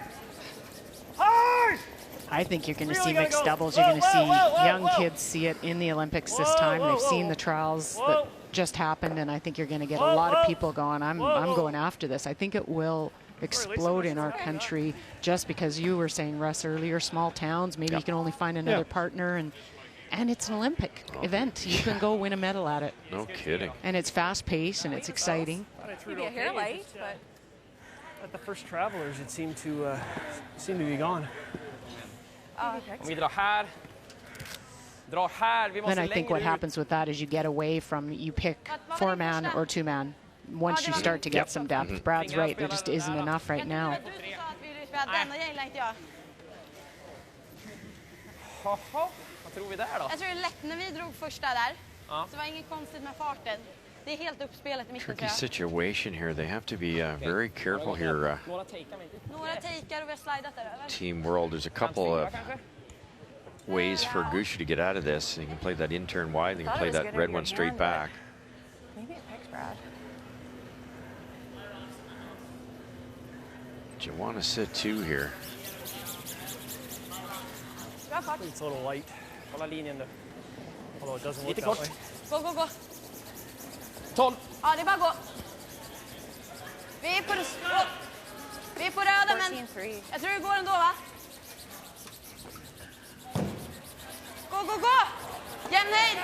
I think you're going to see mixed doubles. You're going to see young kids see it in the Olympics this time. They've seen the trials that just happened, and I think you're going to get a lot of people going, I'm going after this. I think it will explode in our country, just because you were saying, Russ, earlier, small towns, maybe you can only find another partner, and it's an Olympic event. You can go win a medal at it. No kidding. And it's fast-paced, and it's exciting. Maybe a hair light, but at the first travelers, it seemed to be gone. Om vi drar här. Then I think what happens with that is you get away from, you pick 4-man or 2-man. Once you start to get some depth. Brad's right, there just isn't enough right now. Vad tror vi där då? Jag tror det är lätt när vi drog första där. Så var inget konstigt med farten. Det är helt uppspelat i mitten. Tricky situation here. They have to be very careful here. Några takear och vi har slidat där över. Team World, there's a couple of ways for Gushue to get out of this. He can play that in-turn wide. They can play that red one straight back. Maybe it picks Brad. Do you want to sit two here? It's a little light. Kolla linjen nu. Although it doesn't look Lite that kort. way. Gå. 12. Ja, det är bara gå. Vi är på röda, men jag tror det går ändå, va? Gå! Jämn höjd!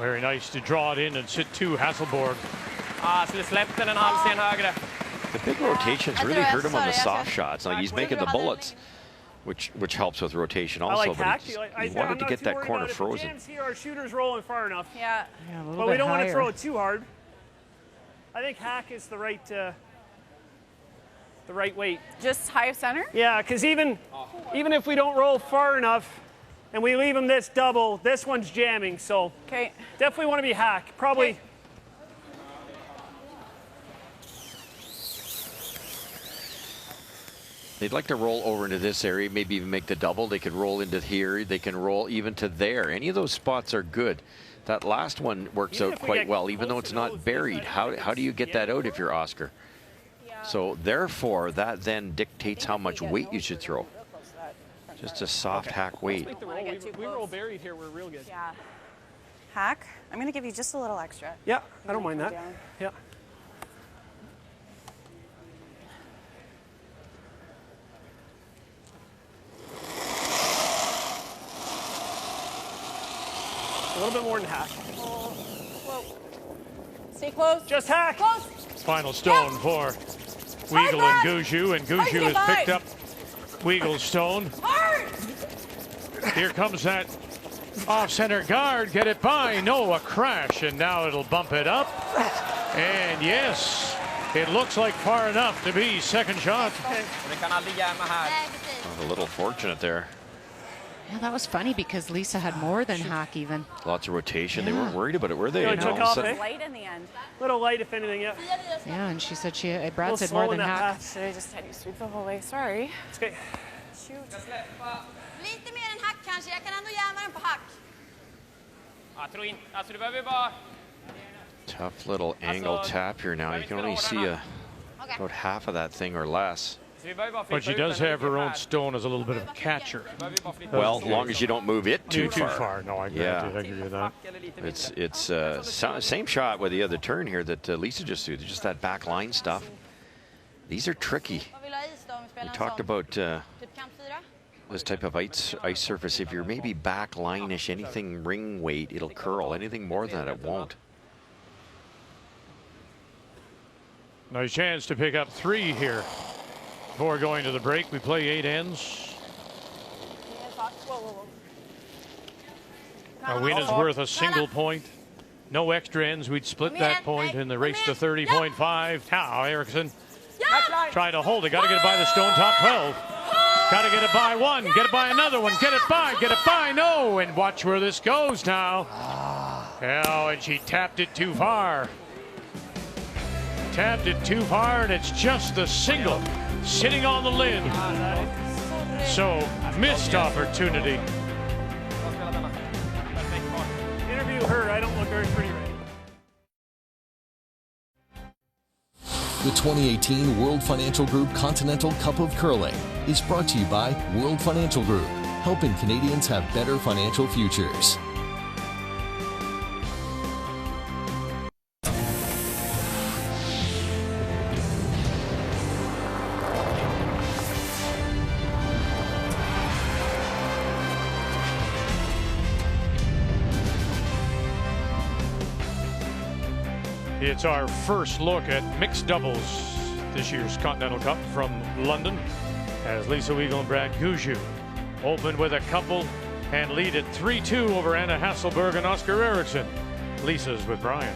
Very nice to draw it in and sit two, Hasselborg. Skulle släppt den en halv scen högre. The big rotations really hurt him on the soft shots. Like he's making the bullets, which helps with rotation also. I like hack. He wanted to get that corner frozen. Jams here, our shooter's rolling far enough. Yeah. But we don't want to throw it too hard. I think hack is the right weight. Just high center? Yeah, because even if we don't roll far enough and we leave him this double, this one's jamming. So definitely want to be hack. Probably. They'd like to roll over into this area, maybe even make the double. They could roll into here. They can roll even to there. Any of those spots are good. That last one works out quite well, even though it's not buried. How do you get that out if you're Oscar? So therefore, that then dictates how much weight you should throw. Just a soft hack weight. We roll buried here, we're real good. Yeah. Hack? I'm going to give you just a little extra. Yeah, I don't mind that. Yeah. A little bit more than hack. Whoa. Stay close. Just hack. Close. Final stone for Weagle and Gushue, and Gushue has picked up Weagle's stone. Here comes that off-center guard. Get it by. No, a crash, and now it'll bump it up. And yes, it looks like far enough to be second shot. A little fortunate there. Yeah, that was funny because Lisa had more than Hack even. Lots of rotation. Yeah. They weren't worried about it, were they? Really took off, eh? Light in the end. Little light, if anything, yeah. Yeah, and she said Brad said slow more in than that Hack. pass. Should I just had you sweep the whole way? Sorry. Okay. Shoot. Lite mer än Hack kanske. Jag kan ändå jämna den på Hack. Jag tror inte, alltså du behöver bara... Tough little angle tap here now. You can only see about half of that thing or less. But she does have her own stone as a little bit of a catcher. Well, as long as you don't move it too Too far. far. No, I agree with that. It's same shot with the other turn here that Lisa just threw. Just that back line stuff. These are tricky. We talked about this type of ice surface. If you're maybe back line-ish, anything ring weight, it'll curl. Anything more than that, it won't. Nice chance to pick up 3 here. Before going to the break, we play 8 ends. A win is worth a single point. No extra ends. We'd split that point in the race to 30.5. Now Eriksson trying to hold it. Got to get it by the stone top 12. Got to get it by 1. Get it by another one. Get it by. No. And watch where this goes now. Oh, and she tapped it too far. Tapped it too far, and it's just the single sitting on the lid. So, missed opportunity. Interview her. I don't look very pretty right now. The 2018 World Financial Group Continental Cup of Curling is brought to you by World Financial Group, helping Canadians have better financial futures. It's our first look at mixed doubles this year's Continental Cup from London, as Lisa Weagle and Brad Gushue open with a couple and lead at 3-2 over Anna Hasselborg and Oscar Eriksson. Lisa's with Brian.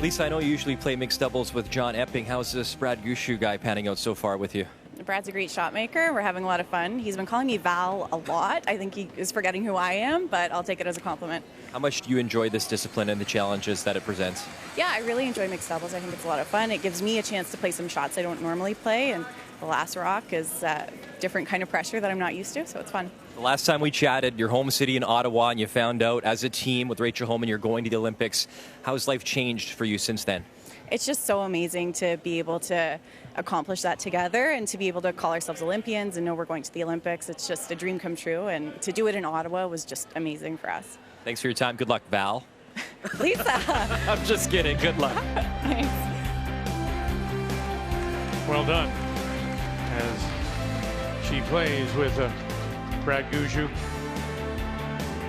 Lisa, I know you usually play mixed doubles with John Epping. How's this Brad Gushue guy panning out so far with you? Brad's a great shot maker. We're having a lot of fun. He's been calling me Val a lot. I think he is forgetting who I am, but I'll take it as a compliment. How much do you enjoy this discipline and the challenges that it presents? Yeah, I really enjoy mixed doubles. I think it's a lot of fun. It gives me a chance to play some shots I don't normally play, and the last rock is a different kind of pressure that I'm not used to, so it's fun. The last time we chatted, your home city in Ottawa, and you found out as a team with Rachel Homan you're going to the Olympics. How's life changed for you since then? It's just so amazing to be able to accomplish that together and to be able to call ourselves Olympians and know we're going to the Olympics. It's just a dream come true, and to do it in Ottawa was just amazing for us. Thanks for your time. Good luck, Val. Lisa! I'm just kidding. Good luck. Thanks. Well done. As she plays with Brad Gushue.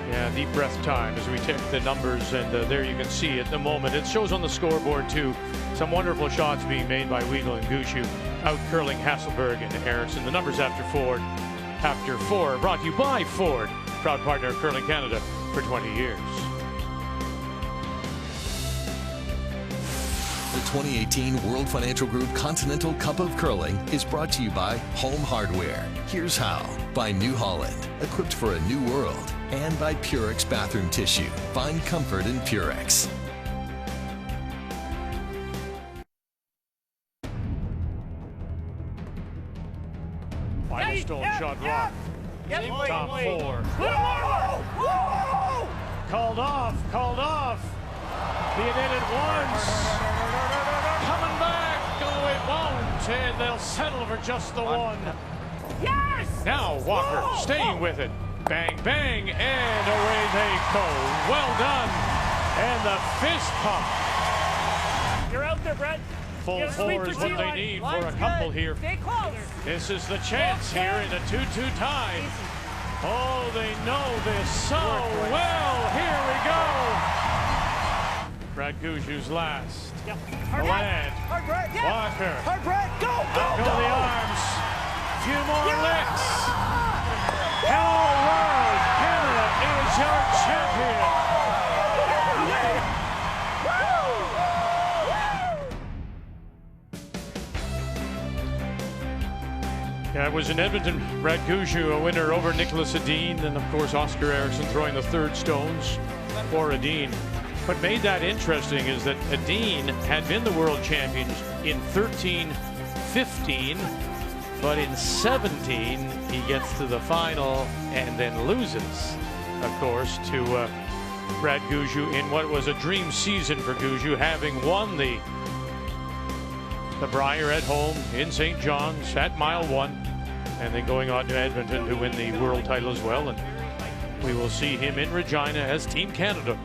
Yeah, deep breath time as we check the numbers, and there you can see at the moment. It shows on the scoreboard too. Some wonderful shots being made by Weagle and Gushue, out curling Hasselborg and Eriksson. The numbers after four, brought to you by Ford, proud partner of Curling Canada for 20 years. The 2018 World Financial Group Continental Cup of Curling is brought to you by Home Hardware. Here's how. By New Holland, equipped for a new world. And by Purex Bathroom Tissue. Find comfort in Purex. Final stone shot rock. Top 4. Called off. Being in at once. Coming back. No, it won't. And they'll settle for just the one. Yes! Now Walker staying with it. Bang, bang, and away they go. Well done. And the fist pump. You're out there, Brett. Full 4 is what they need for a couple here. Stay close. This is the chance here in a 2-2 tie. Oh, they know this so well. Here we go. Brad Gushue's last. Yep. Land. Hard Brett. Yeah. Walker. Hard Brett. Go. Out go the arms. Few more licks. Hello, world. Canada is your champion. It was in Edmonton. Brad Gushue, a winner over Nicholas Edin, and of course Oscar Eriksson throwing the third stones for Edin. What made that interesting is that Edin had been the world champions in 13-15, but in 17 he gets to the final and then loses, of course, to Brad Gushue in what was a dream season for Gushue, having won the Brier at home in St. John's at mile 1, and then going on to Edmonton to win the world title as well. And we will see him in Regina as Team Canada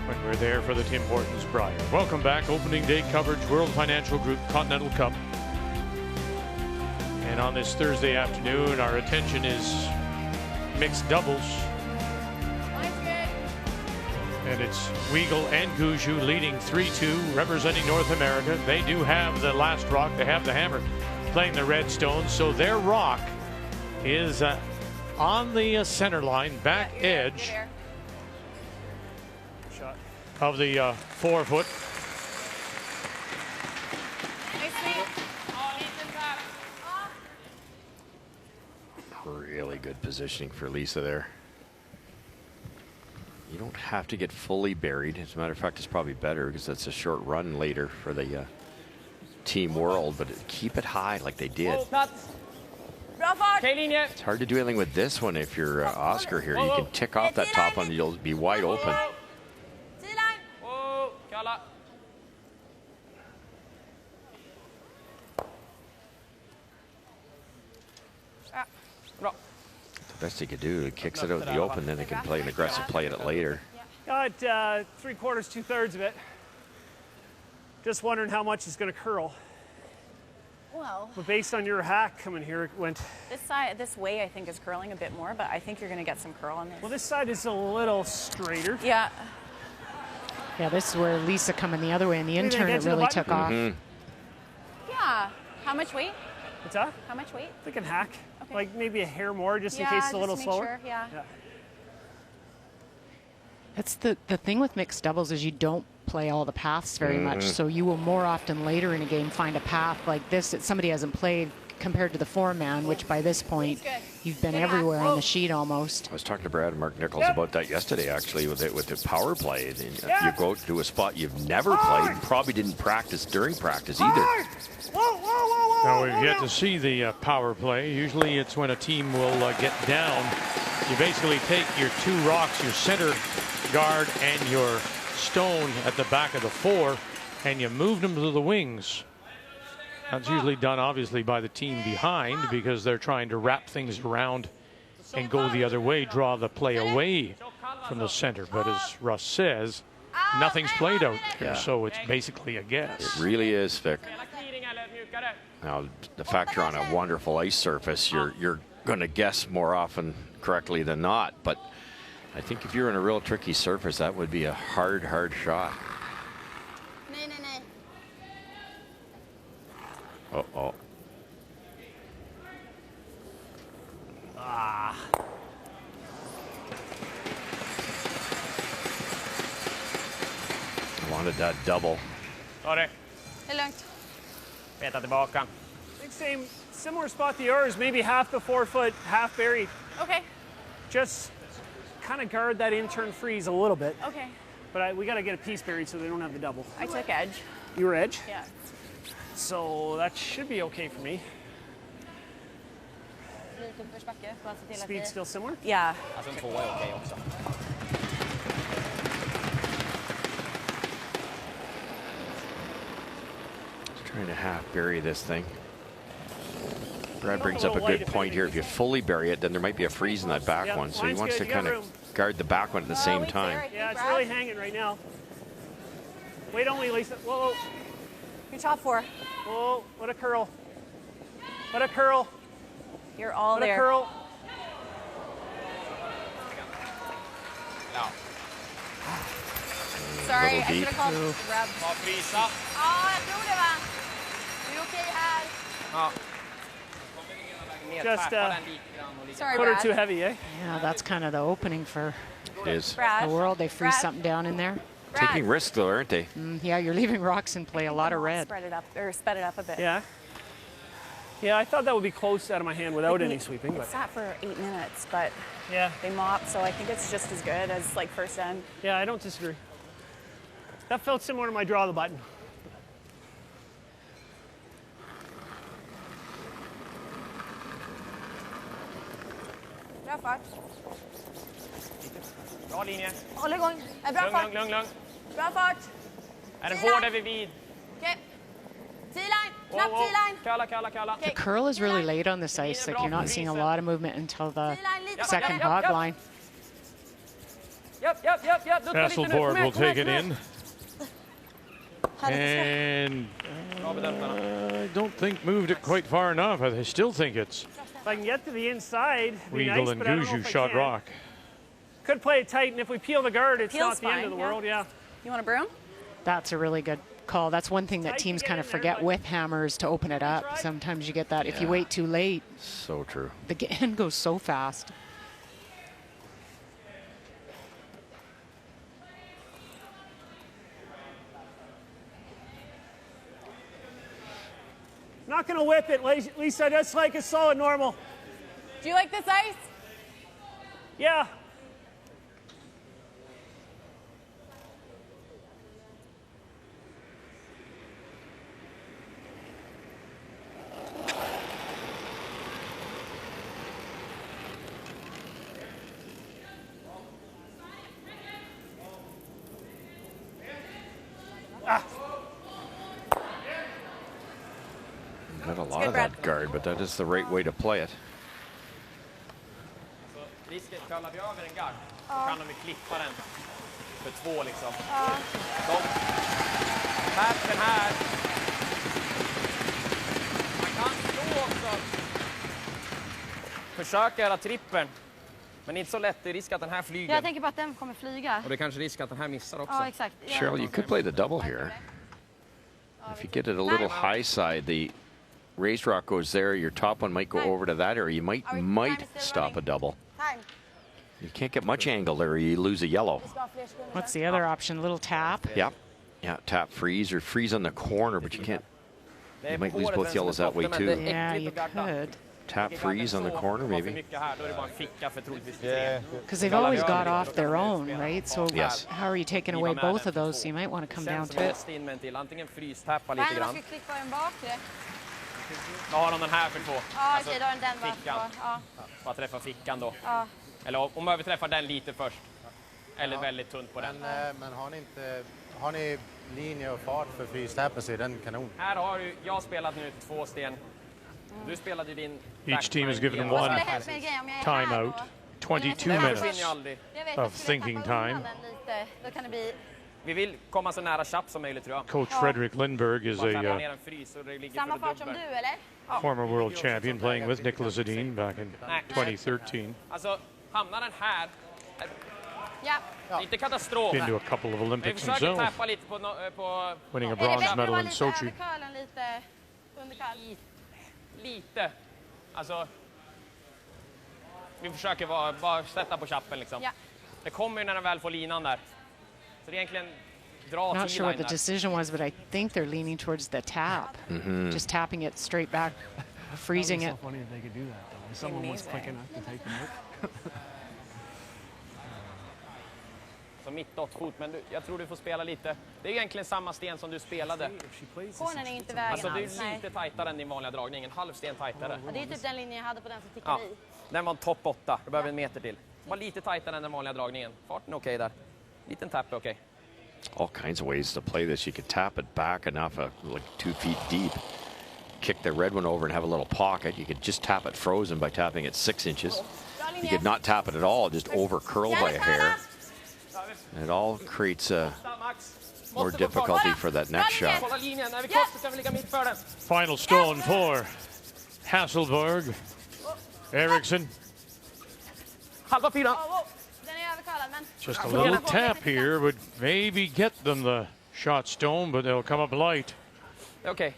when we're there for the Tim Hortons Brier. Welcome back. Opening day coverage, World Financial Group Continental Cup. And on this Thursday afternoon, our attention is mixed doubles. And it's Weagle and Gushue leading 3-2, representing North America. They do have the last rock. They have the hammer playing the red stone. So their rock is on the center line, back edge of the 4 foot. Really good positioning for Lisa there. You don't have to get fully buried. As a matter of fact, it's probably better because that's a short run later for the team world, but keep it high like they did. It's hard to do anything with this one if you're Oscar here. You can tick off that top one and you'll be wide open. The best he could do, kicks it out in the open, then they can play an aggressive play at it later. Got 3/4, 2/3 of it. Just wondering how much he's going to curl. Well, but based on your hack coming here, it went. This way I think is curling a bit more, but I think you're going to get some curl on this. Well, this side is a little straighter. Yeah. Yeah, this is where Lisa coming the other way, and the intern it really took off. Yeah. How much weight? What's that? How much weight? I can hack. Okay. Like maybe a hair more, just in case it's a little slower. Sure, yeah. That's the thing with mixed doubles is you don't play all the paths very much, so you will more often later in a game find a path like this that somebody hasn't played compared to the 4-man, which by this point you've been everywhere on the sheet almost. I was talking to Brad and Mark Nichols about that yesterday, actually, with the power play. If you go to a spot you've never played, and probably didn't practice during practice either. Now we've yet to see the power play. Usually it's when a team will get down. You basically take your 2 rocks, your center guard and your stone at the back of the 4, and you move them to the wings. That's usually done obviously by the team behind because they're trying to wrap things around and go the other way, draw the play away from the center. But as Russ says, nothing's played out here, so it's basically a guess. It really is, Vic. Now, the fact you're on a wonderful ice surface, you're going to guess more often correctly than not. But I think if you're in a real tricky surface, that would be a hard shot. Uh-oh. Ah. I wanted that double. Sorry. Det är lugnt. Peta tillbaka. I think similar spot to yours, maybe half the 4 foot, half buried. Okay. Just kind of guard that intern freeze a little bit. Okay. But we got to get a piece buried so they don't have the double. I took edge. You were edge? Yeah. So that should be okay for me. Speed still similar? Yeah. Alltså en 2 är okej också. Just trying to half bury this thing. Brad brings up a good point here. If you fully bury it, then there might be a freeze in that back one. So he wants to kind of guard the back one at the same time. Yeah, it's really hanging right now. Wait only, Lisa. Whoa. Your top 4. Whoa, what a curl. What a curl. You're all what there. A curl. Ja. Sorry, I should have called Reb. Bara frysa. Ja, jag tror det va. Är du okej här? Ja. Just Sorry, put her Brad. too heavy, eh? Yeah, that's kind of the opening for It is. Brad. the world. They freeze Brad. something down in there. Brad. Taking risks though, aren't they? Yeah, you're leaving rocks in play, a lot of red. Spread it up, or sped it up a bit. Yeah. Yeah, I thought that would be close out of my hand without any sweeping. It But sat for 8 minutes, but yeah, they mopped, so I think it's just as good as like first end. yeah, I don't disagree. That felt similar to my draw the button. Bra fart. Bra linje. Håll igång. Bra Lugn, fart. lugn, lugn, lugn. Bra fart. Är den hård över vid? Okej. T-line. Knapp T-line. Kalla, kalla, kalla. The curl is really late on this ice. Like, you're not seeing a lot of movement until the second hog line. Japp, japp, japp, japp. Dutta lite nu. Hasselborg Kom will här, take it kom här. in. And I don't think moved it quite far enough. I still think it's If I can get to the inside, it'd be Weagle nice, and but I don't know Gushue if I shot can. rock. Could play it tight, and if we peel the guard, it's Peel's not the end of the fine, yeah. world. Yeah. You want a broom? That's a really good call. That's one thing that teams kind of forget with hammers to open it up. Sometimes you get that. If you wait too late, So true. the end goes so fast. Not going to whip it, Lisa. Just like it's solid normal. Do you like this ice? Yeah. Got a lot of that guard, but that is the right way to play it. Risken kallar vi över en gard. Då kan de klippa den för 2 liksom. Den här. Man kan slå också. Försöka göra trippen. Men inte så lätt. Det är risk att den här flyger. Jag tänker på att den kommer flyga. Och det är kanske risk att den här missar också. Ja, exakt. Cheryl, you could play the double here. If you get it a little high side, the raised rock goes there, your top one might go over to that, or you might stop a double. Time. You can't get much angle there, or you lose a yellow. What's the other option? A little tap? Yeah. Yeah, tap freeze or freeze on the corner, but you can't. You might lose both yellows that way too. Yeah, you could. Tap freeze on the corner, maybe. Because they've always got off their own, right? So Yes. how are you taking away both of those? So you might want to come down to it. Antingen frystappa lite Nej, man grann. ska klippa den bakre. Då har de den här för 2. Ja, okej, då har den bara fickan. kvar. Ja. Bara träffa fickan då. Ja. Eller om man överträffar den lite först. Eller väldigt tunt på den. Men har ni linje och fart för freestappen så är den kanon. Här har du, jag har spelat nu 2 sten. Du spelade ju din... Each team is given Vad one skulle hända med grejen om jag är här timeout, då? 22 Den minutes försvinner ju aldrig. Jag vet, of jag skulle thinking tappa undan time. den lite. Då kan det bli... Vi vill komma så nära chapp som möjligt tror jag. Coach Frederick Lindberg is Bara träffa a ner en frys och det ligger Samma för fart som dubbel. du, eller? former world champion playing with Nicholas Edin back in 2013. Alltså, hamnar den här... Ja. Inte katastrof. Been to a couple of Vi Olympics försöker himself, tappa lite på winning a Är det bronze bättre att medal vara in lite Sochi. över curlen, lite under curl? lite. Alltså... Vi försöker bara sätta på chappen liksom. Ja. Det kommer ju när den väl får linan där. Så det är egentligen dra Not sure what the T-line där. decision was, but I think they're leaning towards the tap. Just tapping it straight back, freezing it. So funny if they could do that, though. If someone was quick enough to take them out. Så mittåt men jag tror du får spela lite. Det är egentligen samma sten som du spelade. Cornern är inte vägen Alltså du alls. är lite tajtare än din vanliga dragning, en halv sten tajtare. Och det är typ den linjen jag hade på den som tickade Ja, i. den var en topp 8, du behöver en meter till. Var lite tajtare än den vanliga dragningen. Farten är okej där. Liten tapp är okej. All kinds of ways to play this. You could tap it back enough, like 2 feet deep. Kick the red one over and have a little pocket. You could just tap it frozen by tapping it 6 inches. You could not tap it at all, just over curl by a hair. And it all creates more difficulty for that next shot. Kolla linjen, när vi kastar ska vi ligga mitt för den. Final stone for Hasselborg. Eriksson. Halva 4. Den är överkallad, men... Just a little tap here would maybe get them the shot stone, but they'll come up light. Okej.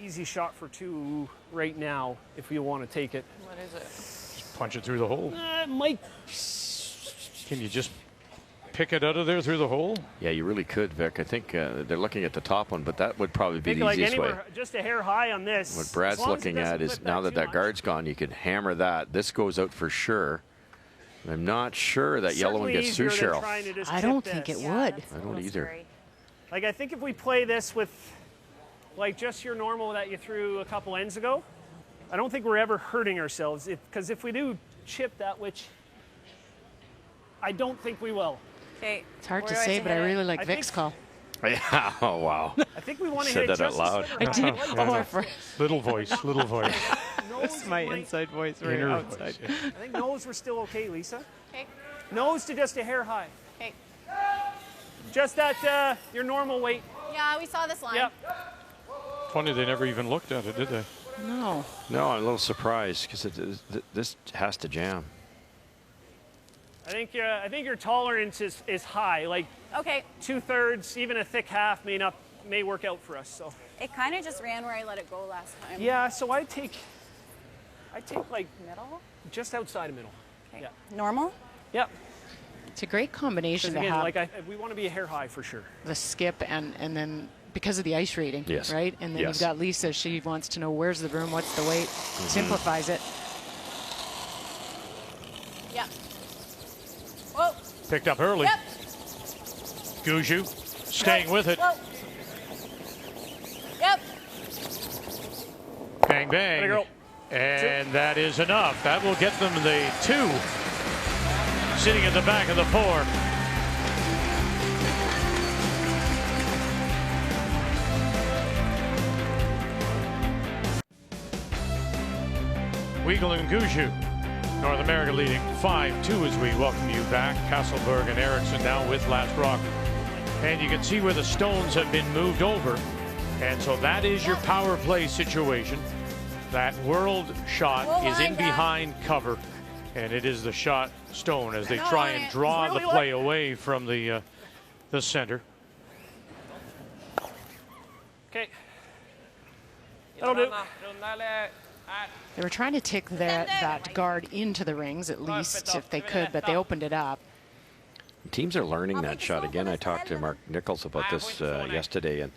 Easy shot for 2 right now if you want to take it. Just punch it through the hole. Mike. Can you just pick it out of there through the hole? Yeah, you really could, Vic. I think they're looking at the top one, but that would probably be the easiest way. Just a hair high on this. What Brad's looking at is now that guard's gone, you could hammer that. This goes out for sure. I'm not sure that yellow one gets through, Cheryl. I don't think it would. I don't either. Like, I think if we play this with, like, just your normal that you threw a couple ends ago, I don't think we're ever hurting ourselves. Because if we do chip that, which I don't think we will. Okay. It's hard to say, but I really like Vic's call. Yeah. Oh, wow. I think we want to hit hit that out loud. I did. Little voice, little voice. That's my inside voice, right outside. I think nose we're still okay, Lisa. Okay. Nose to just a hair high. Okay. Just at your normal weight. Yeah, we saw this line. Yep. Funny, they never even looked at it, did they? No. No, I'm a little surprised because this has to jam. I think your tolerance is high. Like, Okay. 2/3, even a thick half may work out for us. So. It kind of just ran where I let it go last time. Yeah. So I take like Middle? just outside of middle. Okay. Yeah. Normal? Yep. It's a great combination to Again, have like we want to be a hair high for sure. the skip and then because of the ice rating, Yes. right? And then Yes. you've got Lisa. She wants to know where's the room, what's the weight. Simplifies it. Yeah. Whoa. Picked up early. Yep. Gushue staying with it. Whoa. Yep. Bang, bang. Girl. And that is enough. That will get them the 2 sitting at the back of the 4. Weagle and Gushue, North America leading 5-2 as we welcome you back. Hasselborg and Eriksson now with last rock. And you can see where the stones have been moved over. And so that is your power play situation. That world shot is in behind cover. And it is the shot stone as they try and draw the play away from the center. Okay. That'll do. They were trying to tick that guard into the rings at least if they could, but they opened it up. Teams are learning that shot again. I talked to Mark Nichols about this yesterday, and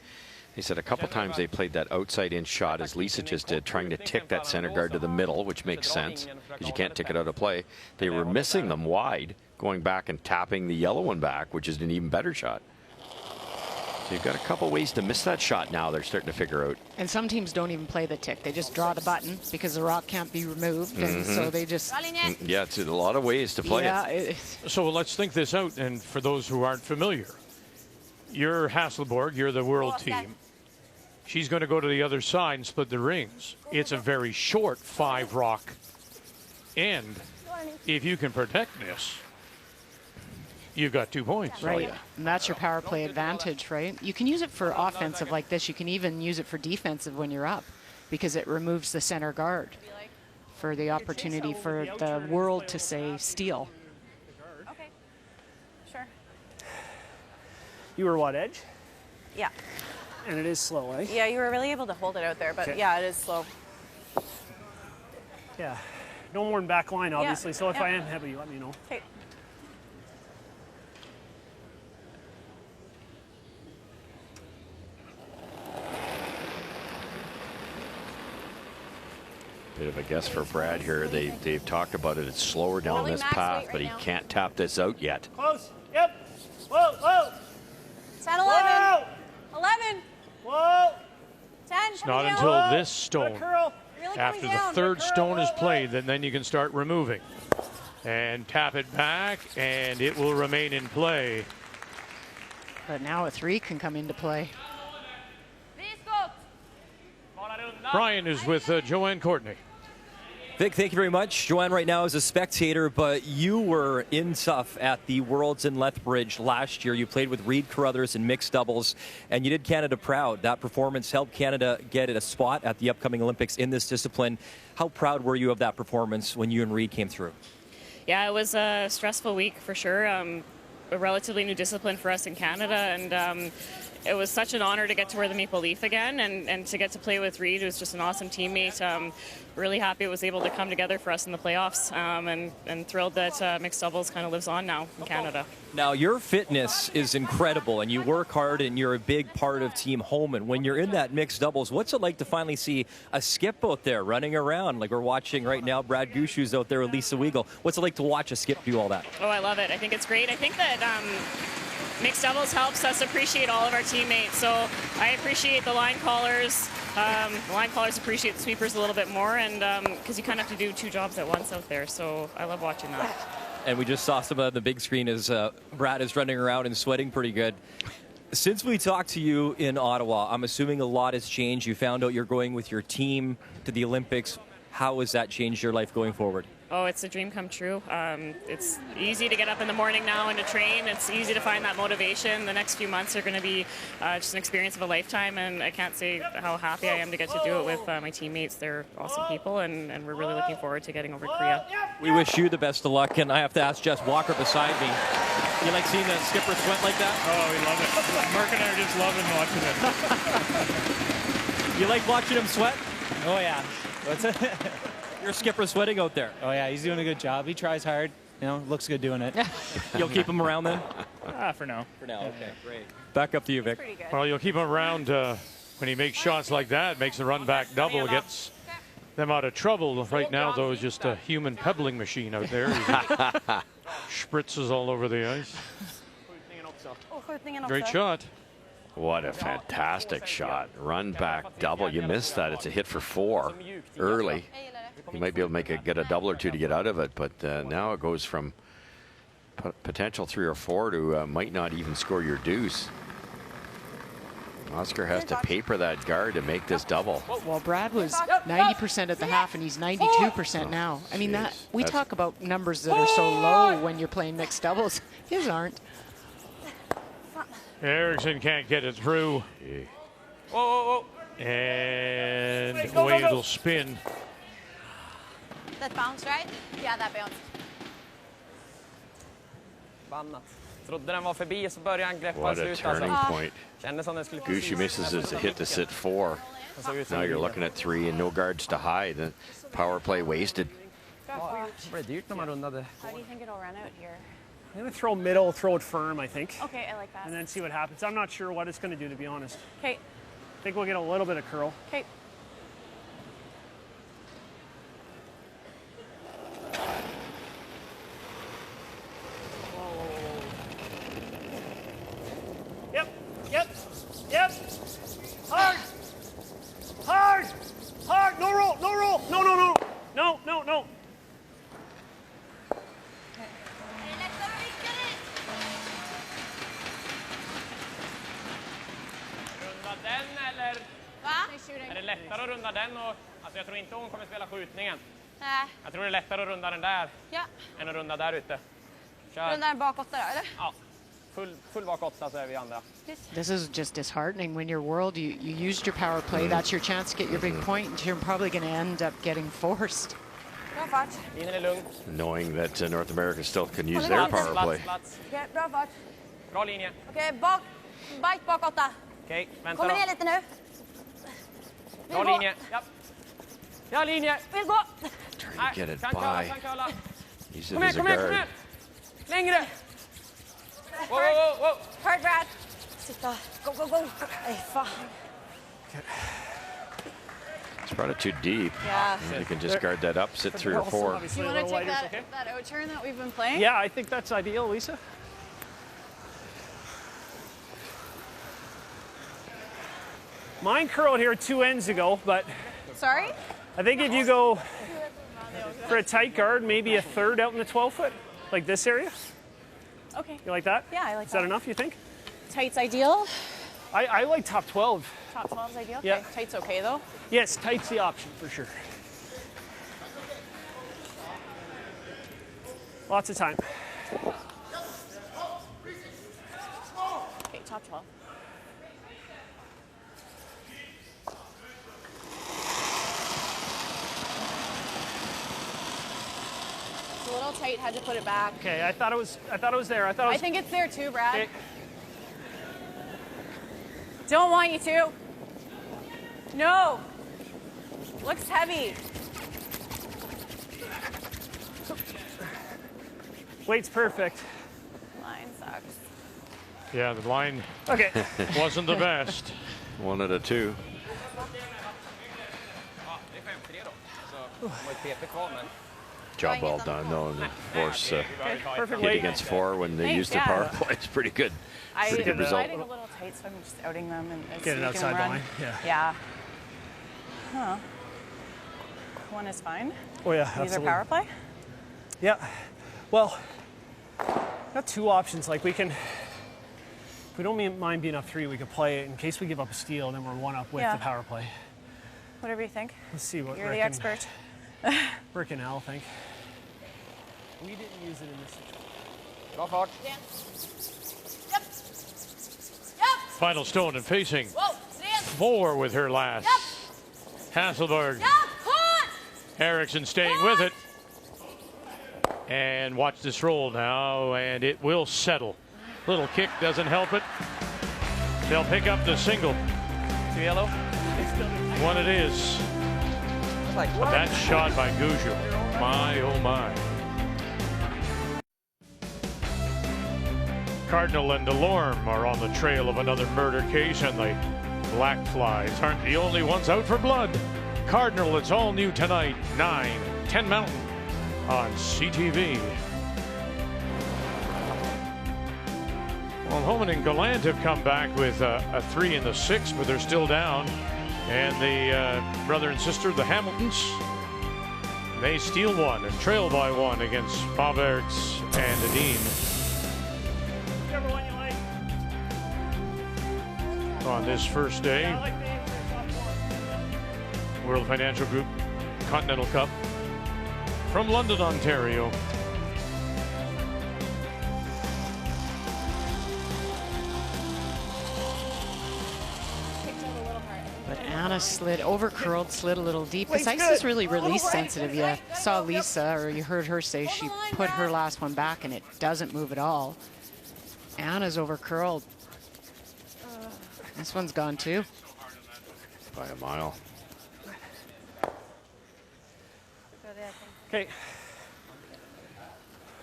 he said a couple times they played that outside-in shot as Lisa just did, trying to tick that center guard to the middle, which makes sense because you can't tick it out of play. They were missing them wide, going back and tapping the yellow one back, which is an even better shot. So you've got a couple ways to miss that shot now they're starting to figure out. And some teams don't even play the tick. They just draw the button because the rock can't be removed. And so they just... Yeah, it's a lot of ways to play it. So let's think this out. And for those who aren't familiar, you're Hasselborg, you're the world team. She's going to go to the other side and split the rings. It's a very short 5-rock end. If you can protect this, you've got 2 points. Right, and that's your power play advantage, right? You can use it for offensive like this. You can even use it for defensive when you're up because it removes the center guard for the opportunity for the world to say steal. Okay. Sure. You were what, edge? Yeah. And it is slow, eh? Yeah, you were really able to hold it out there, but yeah, it is slow. Yeah. No more than back line, obviously. So if Yeah. I am heavy, let me know. Okay. Bit of a guess for Brad here. They've talked about it. It's slower down this path, but he can't tap this out yet. Close. Yep. Whoa, whoa. 10, 11. 11. Whoa. 10. It's not until this stone, Really after coming the down. 3rd stone is played, that then you can start removing. And tap it back, and it will remain in play. But now a 3 can come into play. Brian is with Joanne Courtney. Vic, thank you very much. Joanne right now is a spectator, but you were in tough at the Worlds in Lethbridge last year. You played with Reed Carruthers in mixed doubles, and you did Canada proud. That performance helped Canada get a spot at the upcoming Olympics in this discipline. How proud were you of that performance when you and Reed came through? Yeah, it was a stressful week for sure. A relatively new discipline for us in Canada, and it was such an honor to get to wear the maple leaf again, and to get to play with Reed, who's just an awesome teammate. Really happy it was able to come together for us in the playoffs, and thrilled that mixed doubles kind of lives on now in Canada. Now, your fitness is incredible, and you work hard, and you're a big part of Team Homan. When you're in that mixed doubles, what's it like to finally see a Skip out there running around? Like we're watching right now, Brad Gushue's out there with Lisa Weagle. What's it like to watch a Skip do all that? Oh, I love it. I think it's great. I think that mixed doubles helps us appreciate all of our teammates. So I appreciate the line callers. The line callers appreciate the sweepers a little bit more, and because you kind of have to do 2 jobs at once out there. So I love watching that. And we just saw some of the big screen as Brad is running around and sweating pretty good. Since we talked to you in Ottawa, I'm assuming a lot has changed. You found out you're going with your team to the Olympics. How has that changed your life going forward? Oh, it's a dream come true. It's easy to get up in the morning now and to train. It's easy to find that motivation. The next few months are going to be just an experience of a lifetime, and I can't say how happy I am to get to do it with my teammates. They're awesome people, and we're really looking forward to getting over to Korea. We wish you the best of luck, and I have to ask Jess Walker beside me. You like seeing the skipper sweat like that? Oh, we love it. Mark and I are just loving watching it. You like watching him sweat? Oh, yeah. What's it? Your skipper sweating out there. Oh, yeah, he's doing a good job. He tries hard. You know, looks good doing it. You'll keep him around then? For now. For now, okay, great. Back up to you, Vic. Well, you'll keep him around when he makes shots like that, makes a run back double, gets them out of trouble. Right now, though, is just a human pebbling machine out there. Spritzes all over the ice. Great shot. What a fantastic shot. Run back double. You missed that. It's a hit for 4 early. You might be able to get a double or 2 to get out of it, but now it goes from potential 3 or 4 to might not even score your deuce. Oscar has to paper that guard to make this double. Well, Brad was 90% at the half, and he's 92% now. I mean, we talk about numbers that are so low when you're playing mixed doubles. His aren't. Eriksson can't get it through. Whoa, whoa, whoa. And Weagle spin. That bounced, right? Yeah, that bounced. Bannat. Trodde den var förbi, så började han greppa What a slut. turning point. Kändes som den skulle Gushue misses his hit to sit 4. Now you're looking at 3 and no guards to hide. The power play wasted. Det blev dyrt när man rundade. How do you think it'll run out here? I'm going to throw middle, throw it firm, I think. Okay, I like that. And then see what happens. I'm not sure what it's going to do, to be honest. Okay. I think we'll get a little bit of curl. Okay. Yep, yep, yep. Hard, hard, hard. No roll, no roll. No, no, no. No, no, no. Runda den eller? Va? Är det lättare att runda den? Och, alltså jag tror inte hon kommer spela skjutningen. Nej. Jag tror det är lättare att runda den där än att runda där ute. Kör. Runda den bakåt då, eller? Ja. Full bak 8 så är vi andra. This is just disheartening. When you're world, you used your power play. That's your chance to get your big point, and you're probably going to end up getting forced. Bra fart. Linjen är lugn. Knowing that North America still can use their power play. Okej, bra fart. Bra linje. Okej, bite bak 8. Okej, vänta Kommer då. ner lite nu. Bra linje. Ja. Ja, linje. Vill gå. Trying to get it by. Use it Kom as a igen, guard. Längre. Whoa, whoa, whoa. Hard, Brad. Sitta. Go, go, go. Nej, fan. It's brought it too deep. Yeah. You can just guard that up, sit 3 or 4. Do you want to take that out-turn that we've been playing? Yeah, I think that's ideal, Lisa. Mine curled here 2 ends ago, but Sorry? I think if you go for a tight guard, maybe a third out in the 12-foot, like this area. Okay. You like that? Yeah, I like that. Is that enough, you think? Tight's ideal. I like top 12. Top 12's ideal? Yeah. Okay. Tight's okay, though? Yes, tight's the option for sure. Lots of time. Okay, top 12. It's a little tight, had to put it back. Okay, I thought it was there. I think it's there too, Brad. Okay. Don't want you to. No. Looks heavy. Weight's perfect. Line sucks. Yeah, the line Okay. wasn't the best. 1 out of 2. Job well done, though. And of course, Perfect hit weight. against 4 when they Thanks, used their yeah. power play. It's pretty good. Pretty good result. Riding a little tight, so I'm just outing them and Get it so you outside can the run. line. Yeah. Yeah. Huh. One is fine. Oh yeah, These absolutely. are power play. Yeah. Well, got 2 options. Like we can, if we don't mind being up 3, we could play it in case we give up a steal, then we're 1 up with Yeah. the power play. Whatever you think. Let's see what You're Rick the expert. Rick and Al think. We didn't use it in this situation. Bra fart. Yep. Yep. Final stone and facing Whoa. 4 with her last. Hasselborg. Yep. Hot. Eriksson staying with it. And watch this roll now, and it will settle. Little kick doesn't help it. They'll pick up the single. 2 yellow. One it is. Like, But that shot by Gushue. My, oh my. Cardinal and Delorme are on the trail of another murder case, and the Black Flies aren't the only ones out for blood. Cardinal, it's all new tonight, 9/10 Mountain on CTV. Well, Homan and Gallant have come back with a 3 in the 6, but they're still down. And the brother and sister, the Hamiltons, they steal 1 and trail by 1 against Fabergs and Adine. Whichever one you like. On this first day, Yeah, I like the aim for the top 1. World Financial Group Continental Cup from London, Ontario. But Anna slid, overcurled, slid a little deep. This Weight's ice is good. really release sensitive. You saw Lisa, or you heard her say she put her last one back and it doesn't move at all. Anna's overcurled. This one's gone too. By a mile. Okay.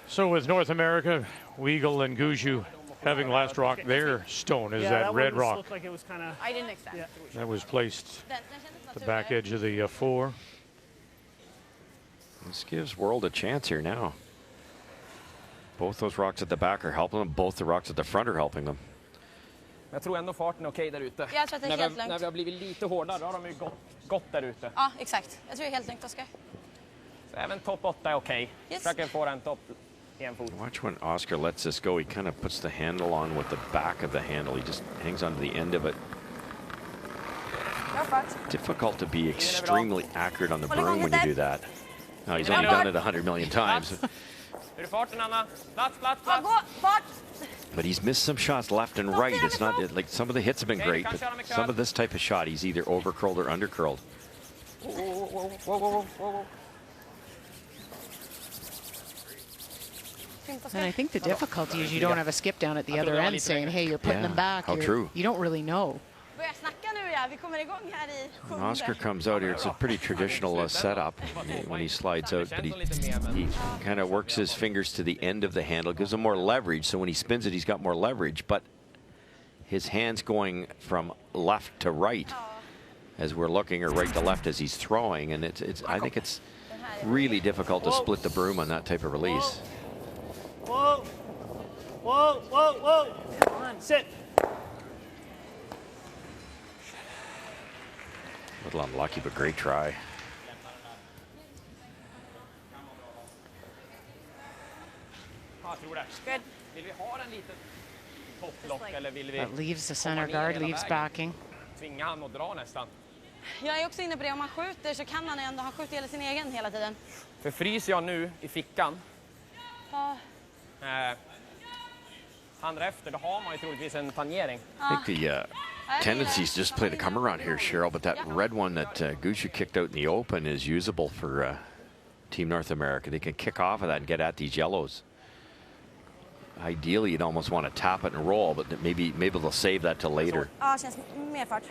So with North America, Weagle and Gushue having last rock, their stone is Yeah, that red one rock. looked like it was kind of. I didn't expect. Yeah. That was placed Den kändes the back naturlig. edge of the 4. This gives World a chance here now. Both those rocks at the back are helping them. Both the rocks at the front are helping them. Jag tror ändå farten är okej där ute. Jag tror att det är helt När lugnt. vi har blivit lite hårdare, då har de ju gått där ute. Ja, exakt. Jag tror det är helt lugnt, Oskar. Så även topp 8 är okej. Yes. Försöker få en topp i en fot. Watch when Oscar lets this go. He kind of puts the handle on with the back of the handle. He just hangs onto the end of it. Difficult to be extremely accurate on the broom when you do that. No, he's only done it 100 million times. Hur är farten, Anna? Plats, plats, Ja, plats. gå, fart! But he's missed some shots left and right. It's not like some of the hits have been great, but some of this type of shot, he's either overcurled or undercurled. Whoa, whoa, whoa, whoa, whoa. And I think the difficulty is you don't have a skip down at the other end saying, hey, you're putting them back. How true. You don't really know. Börja snacka nu, ja. Vi kommer igång här i When 7:e. Oscar comes out here, it's a pretty traditional setup when he slides out, but he kind of works his fingers to the end of the handle, gives him more leverage, so when he spins it, he's got more leverage, but his hand's going from left to right as we're looking, or right to left as he's throwing, and I think it's really difficult to split the broom on that type of release. Whoa. Whoa, whoa, whoa. Come on, sit. A little unlucky, but great try. Ja, jag tror det. Good. Vill vi ha en liten topplock eller vill vi That leaves the komma center ner guard, hela leaves vägen? backing. Tvinga han att dra nästan. Jag är också inne på det. Om han skjuter så kan han ändå. Han skjuter hela sin egen hela tiden. För fryser jag nu i fickan, Ja. handlar efter, då har man ju troligtvis en tangering. I think the tendency is just play the come around here, Cheryl, but that red one that Gushue kicked out in the open is usable for Team North America. They can kick off of that and get at these yellows. ideally you'd almost want to tap it and roll, but maybe they'll save that till later. Ja, känns mer fart.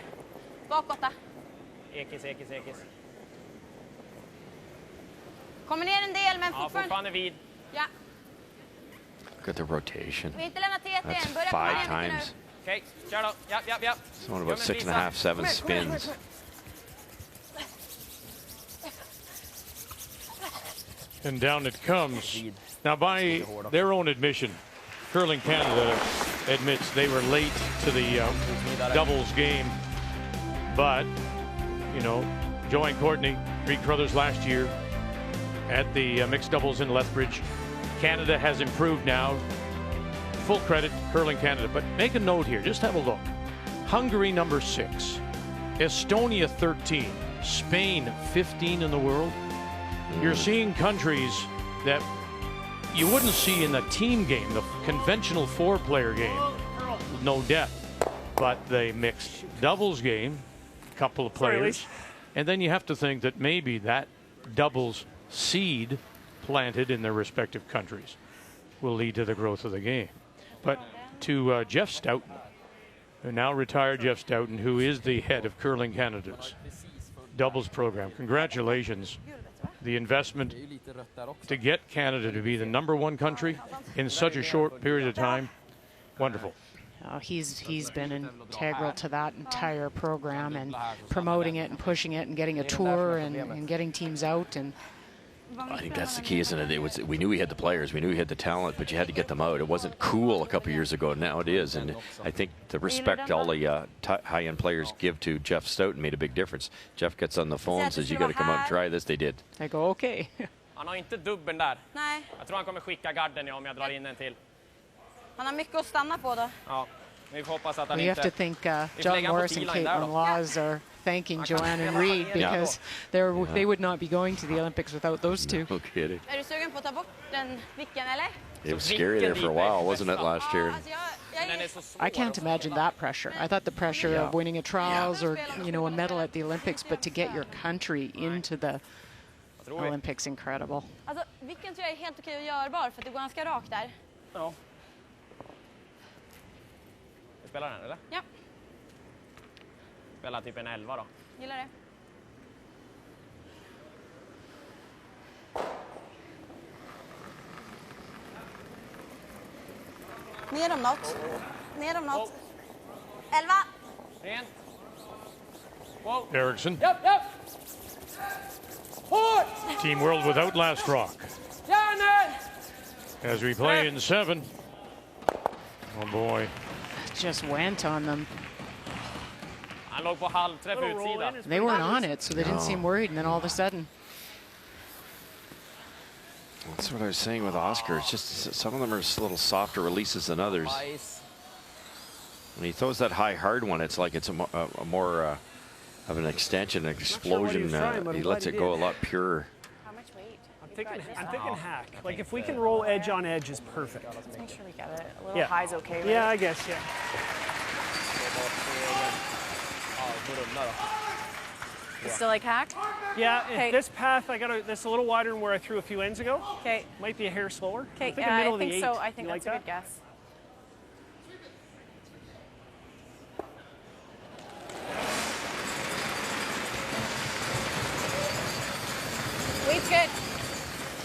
Bakåt där. Ekis. Kommer ner en del, men Ja, fortfarande vid. Ja. Look at the rotation. Vi inte lämnar TT That's än. Börja 5 times. Okej, kör då. Ja. So about 6.5, 7 spins. And down it comes. Now, by their own admission, Curling Canada admits they were late to the doubles game. But, you know, Joanne Courtney, Greek brothers last year at the mixed doubles in Lethbridge. Canada has improved now. Full credit, Curling Canada. But make a note here. Just have a look. Hungary, number 6. Estonia, 13. Spain, 15 in the world. You're seeing countries that you wouldn't see in the team game, the conventional 4-player game, no depth. But the mixed doubles game, couple of players. And then you have to think that maybe that doubles seed planted in their respective countries will lead to the growth of the game. But to Jeff Stoughton, the now retired Jeff Stoughton, who is the head of Curling Canada's doubles program, congratulations. The investment to get Canada to be the #1 country in such a short period of time, wonderful. Oh, he's been integral to that entire program and promoting it and pushing it and getting a tour and getting teams out. And I think that's the key, isn't it? We knew we had the players, we knew we had the talent, but you had to get them out. It wasn't cool a couple years ago. Now it is, and I think the respect all the high-end players give to Jeff Stoughton made a big difference. Jeff gets on the phone and says, "You got to come out and try this." They did. I go, okay. Han har inte dubben där. Nej. Jag tror han kommer skicka garden om jag drar in en till. Han har mycket att stanna på då. Ja. Vi får hoppas att han you have to think John Morris and Caitlin Laws are thanking Joanne and Reed because they would not be going to the Olympics without those two. No kidding. Är du sugen på att ta bort den vicken, eller? It was scary there for a while, wasn't it, last year? I can't imagine that pressure. I thought the pressure of winning a trials or, you know, a medal at the Olympics, but to get your country into the Olympics, incredible. Alltså, vicken tror jag är helt okej och görbar för att det går ganska rakt där. Ja. Spelar den, eller? Ja. Spelar typ en 11 då. Gillar det. Ner om något. Ner om något. 11. Rent. Wow. Eriksson. Yep. Team World without last rock. As we play in 7. Oh boy. Just went on them. Han låg på halvträff utsida. They weren't on it, so they didn't seem worried, and then all of a sudden. That's what I was saying with Oscar. It's just some of them are a little softer releases than others. When he throws that high, hard one, it's like it's a more of an extension, an explosion. He lets it go a lot purer. How much weight? I'm thinking hack. Like if we can roll edge on edge is perfect. Let's make sure we get it. A little high's okay, right? Yeah, I guess, yeah. You still like hack? Yeah, this path, this a little wider than where I threw a few ends ago. Okay. Might be a hair slower. Okay, I I think so. I think that's a good guess. Weight's good.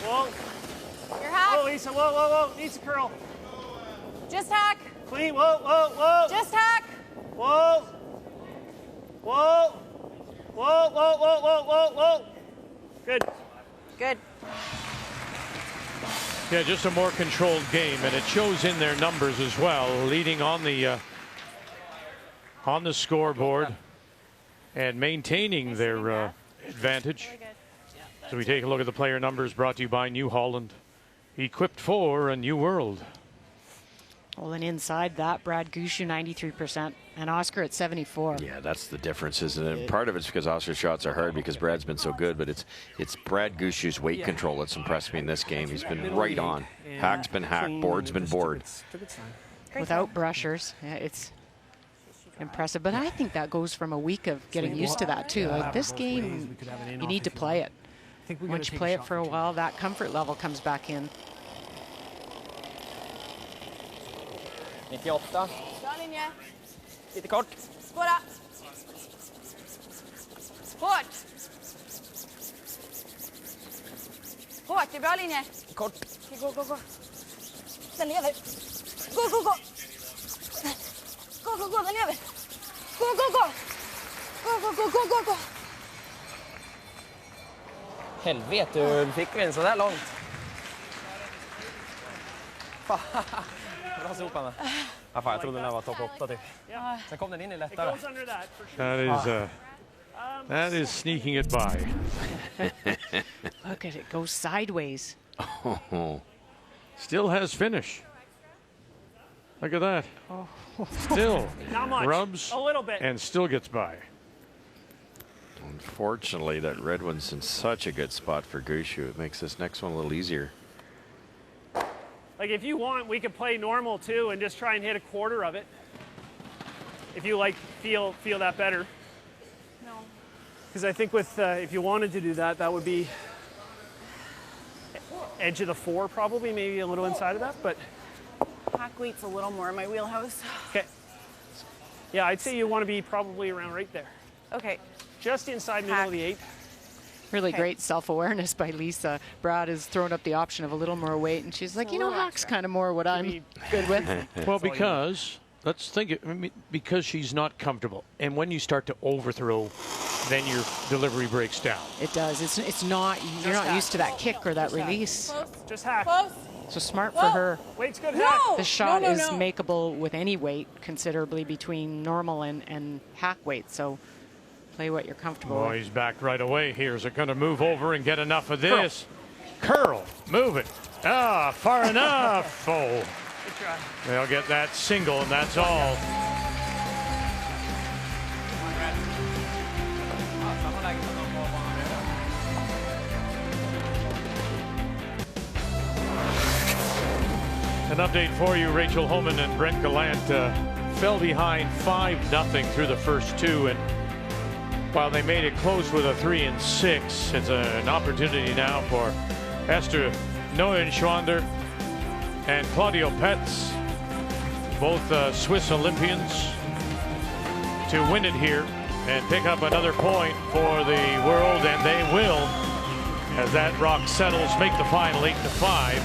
Whoa. Your hack. Whoa, Lisa, whoa. Needs a curl. Just hack. Clean, whoa. Just hack. Whoa. Good. Good. Yeah, just a more controlled game, and it shows in their numbers as well, leading on the scoreboard and maintaining their advantage. So we take a look at the player numbers brought to you by New Holland, equipped for a new world. Well, and inside that, Brad Gushue 93% and Oscar at 74. Yeah, that's the difference, isn't it? Part of it's because Oscar's shots are hard because Brad's been so good, but it's Brad Gushue's weight control that's impressed me in this game. He's been right on. Hack's been hacked, board's been board. Without brushers, it's impressive. But I think that goes from a week of getting used to that too. Like this game, you need to play it. Once you play it for a while, that comfort level comes back in. 98. Bra linje. Lite kort. Spåra. Hårt. Hårt, det är bra linje. Kort. Okej, gå. Den lever. Gå. Gå, den lever. Gå. Helvete, fick vi en så där långt. Fan. Bra sopa med. Ja, fan, jag trodde den var topp 8 typ. Sen kom den in i lättare. That is sneaking it by. Look at it go sideways. Oh, still has finish. Look at that. Still Not much. rubs A little bit. and still gets by. Unfortunately, that red one's in such a good spot for Gushue. It makes this next one a little easier. Like if you want, we could play normal too and just try and hit a quarter of it. If you like feel that better. No. Because I think with if you wanted to do that, that would be edge of the 4 probably, maybe a little inside of that, but. Hack weight's a little more in my wheelhouse. Okay. Yeah, I'd say you want to be probably around right there. Okay. Just inside middle of the 8. Really great self-awareness by Lisa. Brad has thrown up the option of a little more weight, and she's like, you know, hack's kind of more what I'm good with. Well, because let's think it, because she's not comfortable, and when you start to overthrow, then your delivery breaks down. It does. It's not. You're not used to that kick or that release. Just hack. Close. So smart for her. Weight's good. No. Hack. The shot is makeable with any weight, considerably between normal and hack weight. So play what you're comfortable Oh, with. he's back right away here. Is it going to move over and get enough of this? Curl. Move it. Ah, far enough. Oh. Good try. They'll get that single, and that's all. An update for you, Rachel Homan and Brent Gallant fell behind 5-0 through the first 2, and while they made it close with a 3 and 6, it's an opportunity now for Esther Neuenschwander and Claudio Petz, both Swiss Olympians, to win it here and pick up another point for the world, and they will, as that rock settles, make the final 8-5.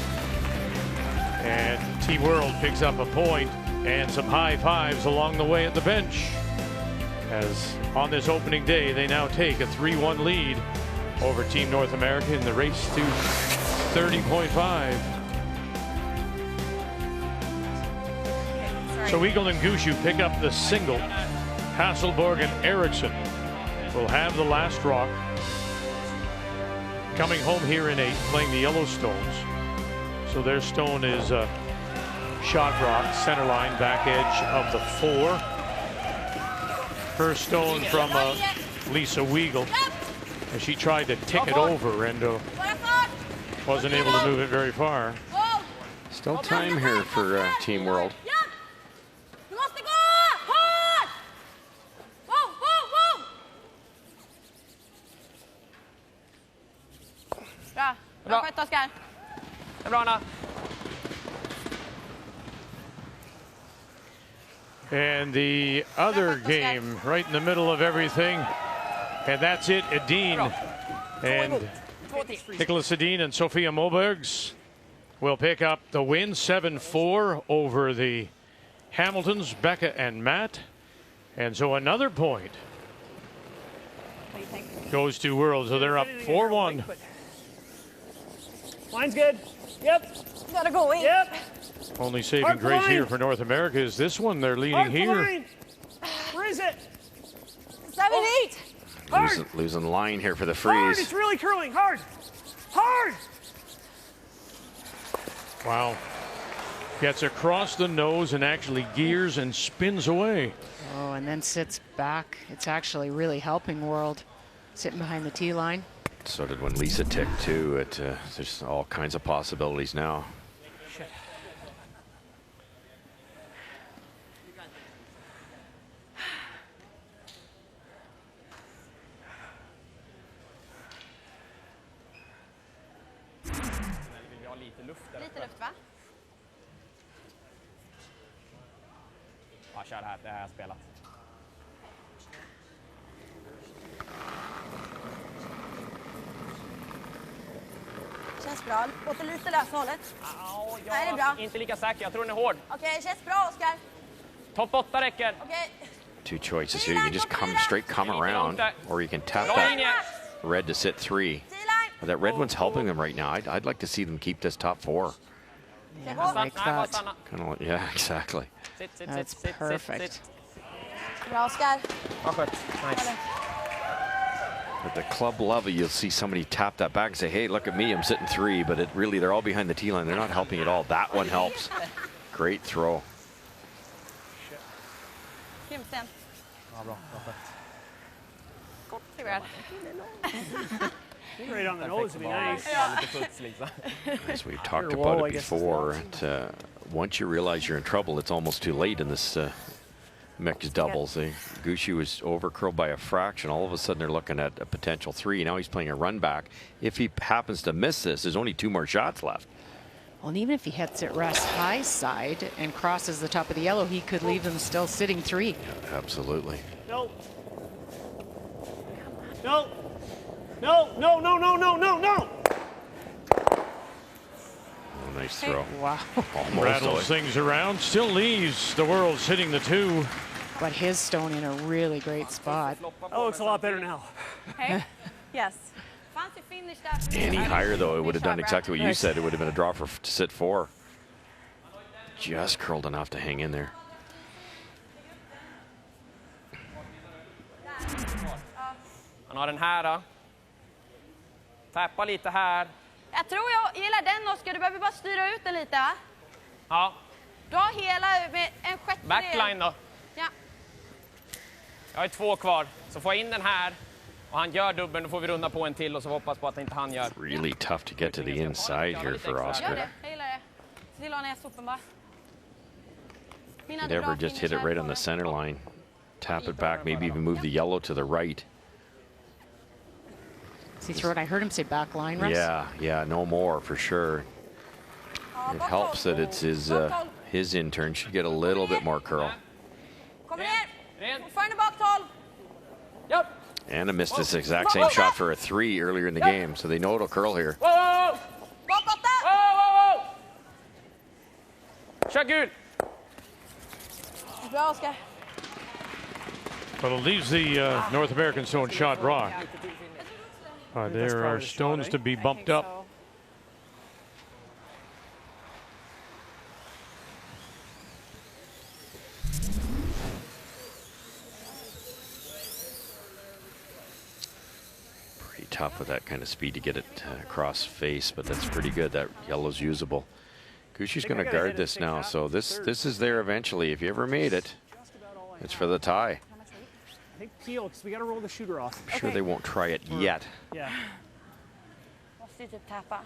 And T-World picks up a point and some high fives along the way at the bench, as on this opening day they now take a 3-1 lead over Team North America in the race to 30.5. So Weagle and Gushue pick up the single. Hasselborg and Eriksson will have the last rock. Coming home here in 8, playing the Yellowstones. So their stone is shot rock, center line, back edge of the 4. First stone from Lisa Weagle, as she tried to tick it over and wasn't able to move it very far. Still time here for Team World. Bra. Bra skött, Oskar. Det är bra, Anna. And the other game right in the middle of everything, and that's it. Edin and Nicholas Edin and Sofia Mobergs will pick up the win, 7-4 over the Hamiltons, Becca and Matt. And so another point goes to World, so they're up 4-1. Line's good. Yep. Gotta go, wait. Yep. Only saving grace here for North America is this one. They're leading here. Line. Where is it? 7, 8. Hard. Losing line here for the Hard. freeze. It's really curling. Hard. Hard. Wow. Gets across the nose and actually gears and spins away. Oh, and then sits back. It's actually really helping World, sitting behind the tee line. So did when Lisa ticked too. There's all kinds of possibilities now. Lite luft, va? Ja, kör här. Det här spelat. Känns bra. Låter lite löst hållet. Ja, Nej, det är bra. Inte lika säker. Jag tror den är hård. Okej, känns bra, Oskar. Topp 8 räcker. Okej. Two choices here. You can just come around, or you can tap that red to sit 3. But that red one's helping them right now. I'd like to see them keep this top 4. Yeah, I like that. Kind of, yeah, exactly. That's perfect. Bra, Oskar. Nice. At the club level, you'll see somebody tap that back and say, hey, look at me, I'm sitting 3. But they're all behind the tee line. They're not helping at all. That one helps. Great throw. Grimsten. Ja, bra. Gott till Brad. Right on the nose would be nice. As we've talked about it before, once you realize you're in trouble, it's almost too late in this mixed doubles. Gushue was overcurled by a fraction. All of a sudden, they're looking at a potential 3. Now he's playing a run back. If he happens to miss this, there's only 2 more shots left. Well, and even if he hits it Russ high side and crosses the top of the yellow, he could leave them still sitting 3. Yeah, absolutely. No. No. No, no, no, no, no, no, no. Oh, nice throw. Wow. Almost. Rattles things around. Still leaves the world sitting the 2. But his stone in a really great spot. Oh, looks a lot better now. Okay. Yes. Fancy finish där. Any higher, though, it would have done exactly what you said. It would have been a draw to sit 4. Just curled enough to hang in there. Han har den här då. Tappa lite här. Jag tror jag gillar den, Oskar. Du behöver bara styra ut den lite, va? Ja. Dra hela med en sjättedel. Backline då. Ja. Jag har 2 kvar. Så får jag in den här. Och han gör dubbeln, då får vi runda på en till och så hoppas på att inte han gör. Really tough to get to the inside here for Gör Oscar. det. Jag gillar det. Se till att ha nässopen bara. Never just hit it right on the center line. Tap it back, maybe even move the yellow to the right. Does he throw it? I heard him say back line, Russ. Yeah, no more for sure. It helps that it's his intern should get a little bit more curl. Kommer ner. Fortfarande baktål. Yep. Anna missed this exact same shot for a 3 earlier in the game, so they know it'll curl here. Whoa! Bakåt där. Whoa! Kör gul! Bra, Oskar. Well, it leaves the North American stone shot rock. There are stones to be bumped up. Pretty tough with that kind of speed to get it across face, but that's pretty good. That yellow's usable. Gushue's going to guard this now, so this is there eventually. If you ever made it, it's for the tie. I think peel, because we got to roll the shooter off. I'm sure they won't try it yet. Yeah. Måste ju typ tappa.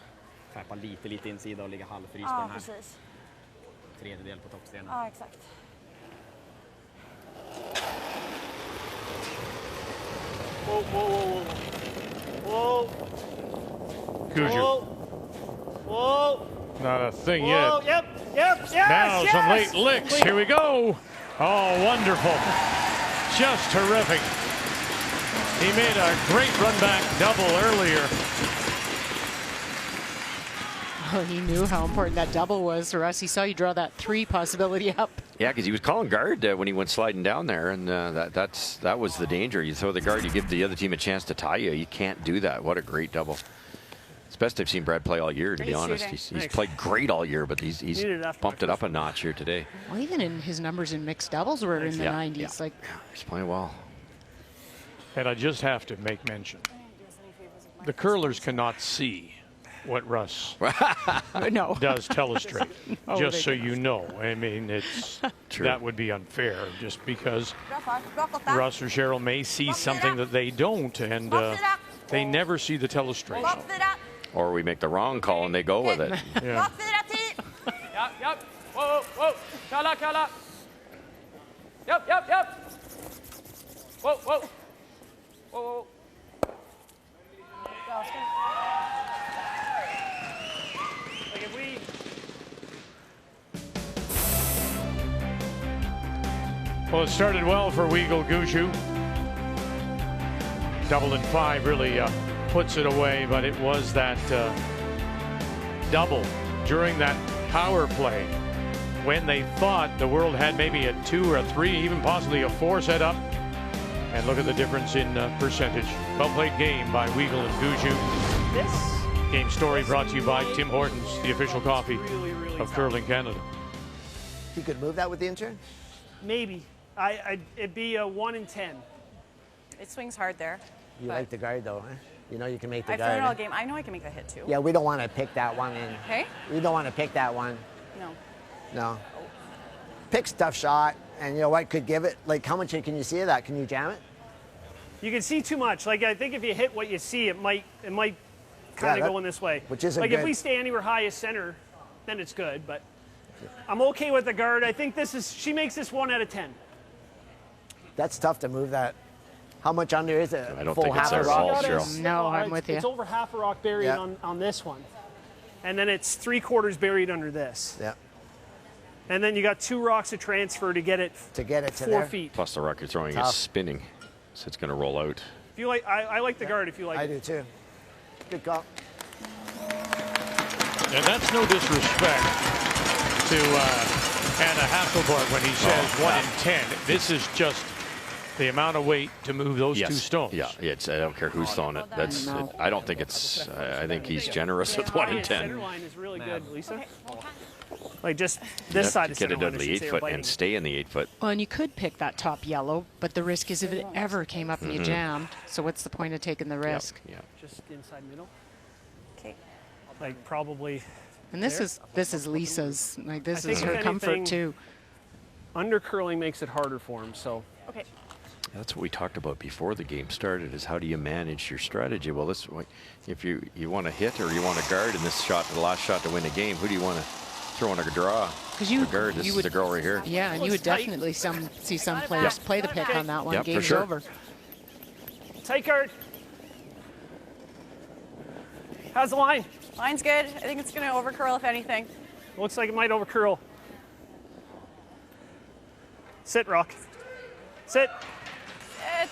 Tappa lite insida och ligga halvfrys på Ja, den här. precis. Tredjedel på toppstenen. Ja, exakt. Whoa, whoa, whoa, whoa. Gushue. Whoa. Whoa. Not a thing Whoa. yet. Yep. Now some late licks. Here we go. Oh, wonderful. Just terrific. He made a great run back double earlier. Oh, he knew how important that double was, Russ. He saw you draw that 3 possibility up. Yeah, because he was calling guard when he went sliding down there, and that was the danger. You throw the guard, you give the other team a chance to tie you. You can't do that. What a great double. It's best I've seen Brad play all year, to be honest. He's played great all year, but he's bumped it up a notch here today. Well, even in his numbers in mixed doubles were in the 90s. Yeah. Like, he's playing well. And I just have to make mention, the curlers cannot see what Russ does telestrate. No, just so you know. I mean, it's that would be unfair just because Russ or Cheryl may see something that they don't, and they never see the telestrate. Or we make the wrong call and they go with it. Yeah. Yep. Whoa. Kalla. Yep. Whoa. Like if we Well, it started well for Weagle Gushue. Double and 5 really puts it away, but it was that double during that power play when they thought the world had maybe a 2 or a 3, even possibly a 4 set up. And look at the difference in percentage. Well played game by Weagle and Gushue. This game story brought to you by Tim Hortons, the official coffee of Curling Canada. You could move that with the intern? maybe. It'd be a 1 in 10. It swings hard there. You like the guard though, huh? You know you can make the I've guard. thrown it all game. I know I can make the hit too. Yeah, we don't want to pick that one in. Okay. We don't want to pick that one. No. No. Pick stuff shot, and you know what could give it, like how much can you see of that? Can you jam it? You can see too much. Like I think if you hit what you see, it might kind of go in this way. Which isn't like good. if we stay anywhere high as center, then it's good. But I'm okay with the guard. I think this is, she makes this 1 out of 10. That's tough to move that. How much under is it? I don't Full think it's half a there rock? at all, Cheryl. No, I'm with you. It's over half a rock buried on this one. And then it's 3/4 buried under this. Yeah. And then you got 2 rocks to transfer to get it to 4 there. feet. Plus the rock you're throwing Tough. is spinning, so it's going to roll out. If you like, I like the guard if you like. I do too. Good call. And that's no disrespect to Anna Hasselborg when he says 1 in 10. This is just the amount of weight to move those 2 stones. Yeah, it's, I don't care who's throwing it. That's. I don't think it's. I think he's generous with 1 in 10. Center line is really good, Lisa. Like just this side of get center it line. under the 8 foot and stay in the 8 foot. Well, and you could pick that top yellow, but the risk is if it ever came up and you jammed. So what's the point of taking the risk? Yeah. Just inside middle. Okay. Like probably. And this is Lisa's. Like this I is think her if comfort anything, too. Under curling makes it harder for him. So. Okay. That's what we talked about before the game started, is how do you manage your strategy? Well, this, if you want to hit or you want to guard in this shot, the last shot to win the game, who do you want to throw in a draw? Because you guard, this you is would, the girl right here. Yeah, and you would definitely see some players play the pick on that one. Yep, for Game's sure. over. Tight guard. How's the line? Line's good. I think it's going to overcurl if anything. Looks like it might overcurl. Sit, Rock. Sit. Sit.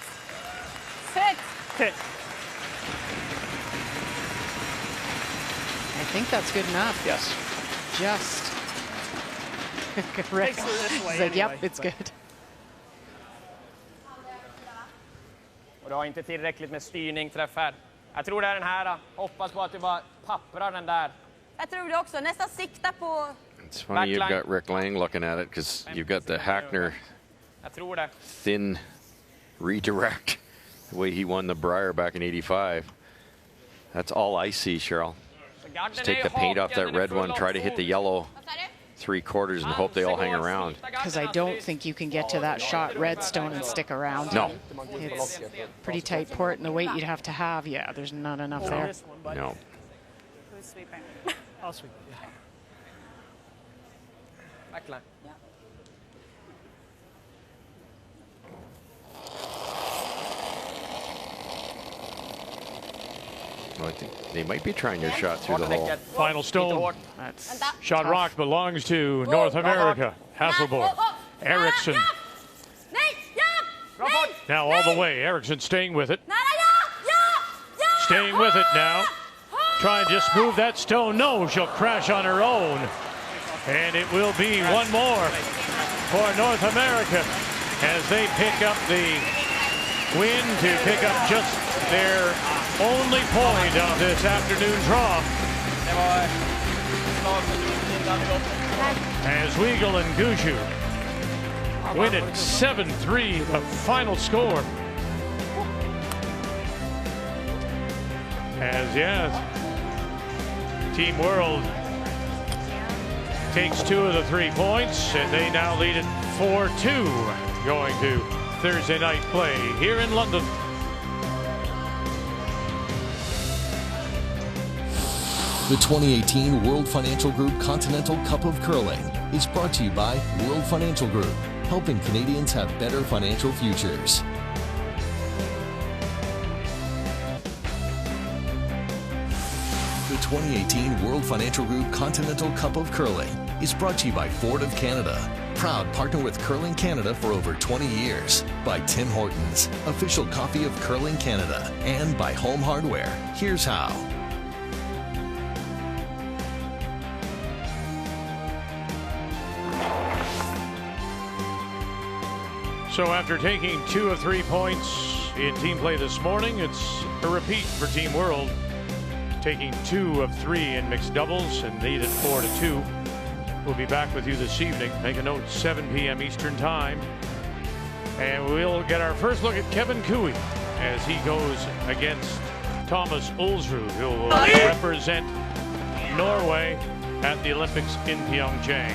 Sit. Okay. I think that's good enough. Yes. Just. Correct. Takes her this way He's like, yep, anyway, it's good. Och du har inte tillräckligt med styrning, träff här. Jag tror det är den här. Hoppas på att du bara papprar den där. Jag tror det också. Nästan sikta på... It's funny you've got Rick Lang looking at it, because you've got the Hackner Jag tror det. thin redirect, the way he won the Brier back in '85. That's all I see, Cheryl. Just take the paint off that red one, try to hit the yellow 3/4 and hope they all hang around. Because I don't think you can get to that shot redstone and stick around. No. It's pretty tight port, and the weight you'd have to have, yeah, there's not enough there. No. Who's sweeping? I'll sweep. Backline. Well, I think they might be trying your shot through the hole. Final stone. That's Shot rock belongs to North America. Hasselborg. Eriksson. Now all the way. Eriksson staying with it. Staying with it now. Try and just move that stone. No, she'll crash on her own. And it will be one more for North America as they pick up the win to pick up just their only point of this afternoon draw. As Weagle and Gushue win it 7-3, the final score. As Team World takes 2 of the 3 points, and they now lead it 4-2 going to Thursday night play here in London. The 2018 World Financial Group Continental Cup of Curling is brought to you by World Financial Group, helping Canadians have better financial futures. The 2018 World Financial Group Continental Cup of Curling is brought to you by Ford of Canada, Proud partner with Curling Canada for over 20 years. By Tim Hortons, official coffee of Curling Canada. And by Home Hardware. Here's how. So after taking 2 of 3 points in team play this morning, it's a repeat for Team World. Taking 2 of 3 in mixed doubles and lead at 4-2. We'll be back with you this evening. Make a note, 7 p.m. Eastern Time. And we'll get our first look at Kevin Cooey as he goes against Thomas Ulsrud, who will represent Norway at the Olympics in Pyeongchang.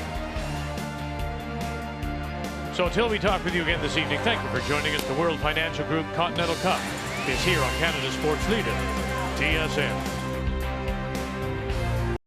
So until we talk with you again this evening, thank you for joining us. The World Financial Group Continental Cup is here on Canada's Sports Leader, TSN.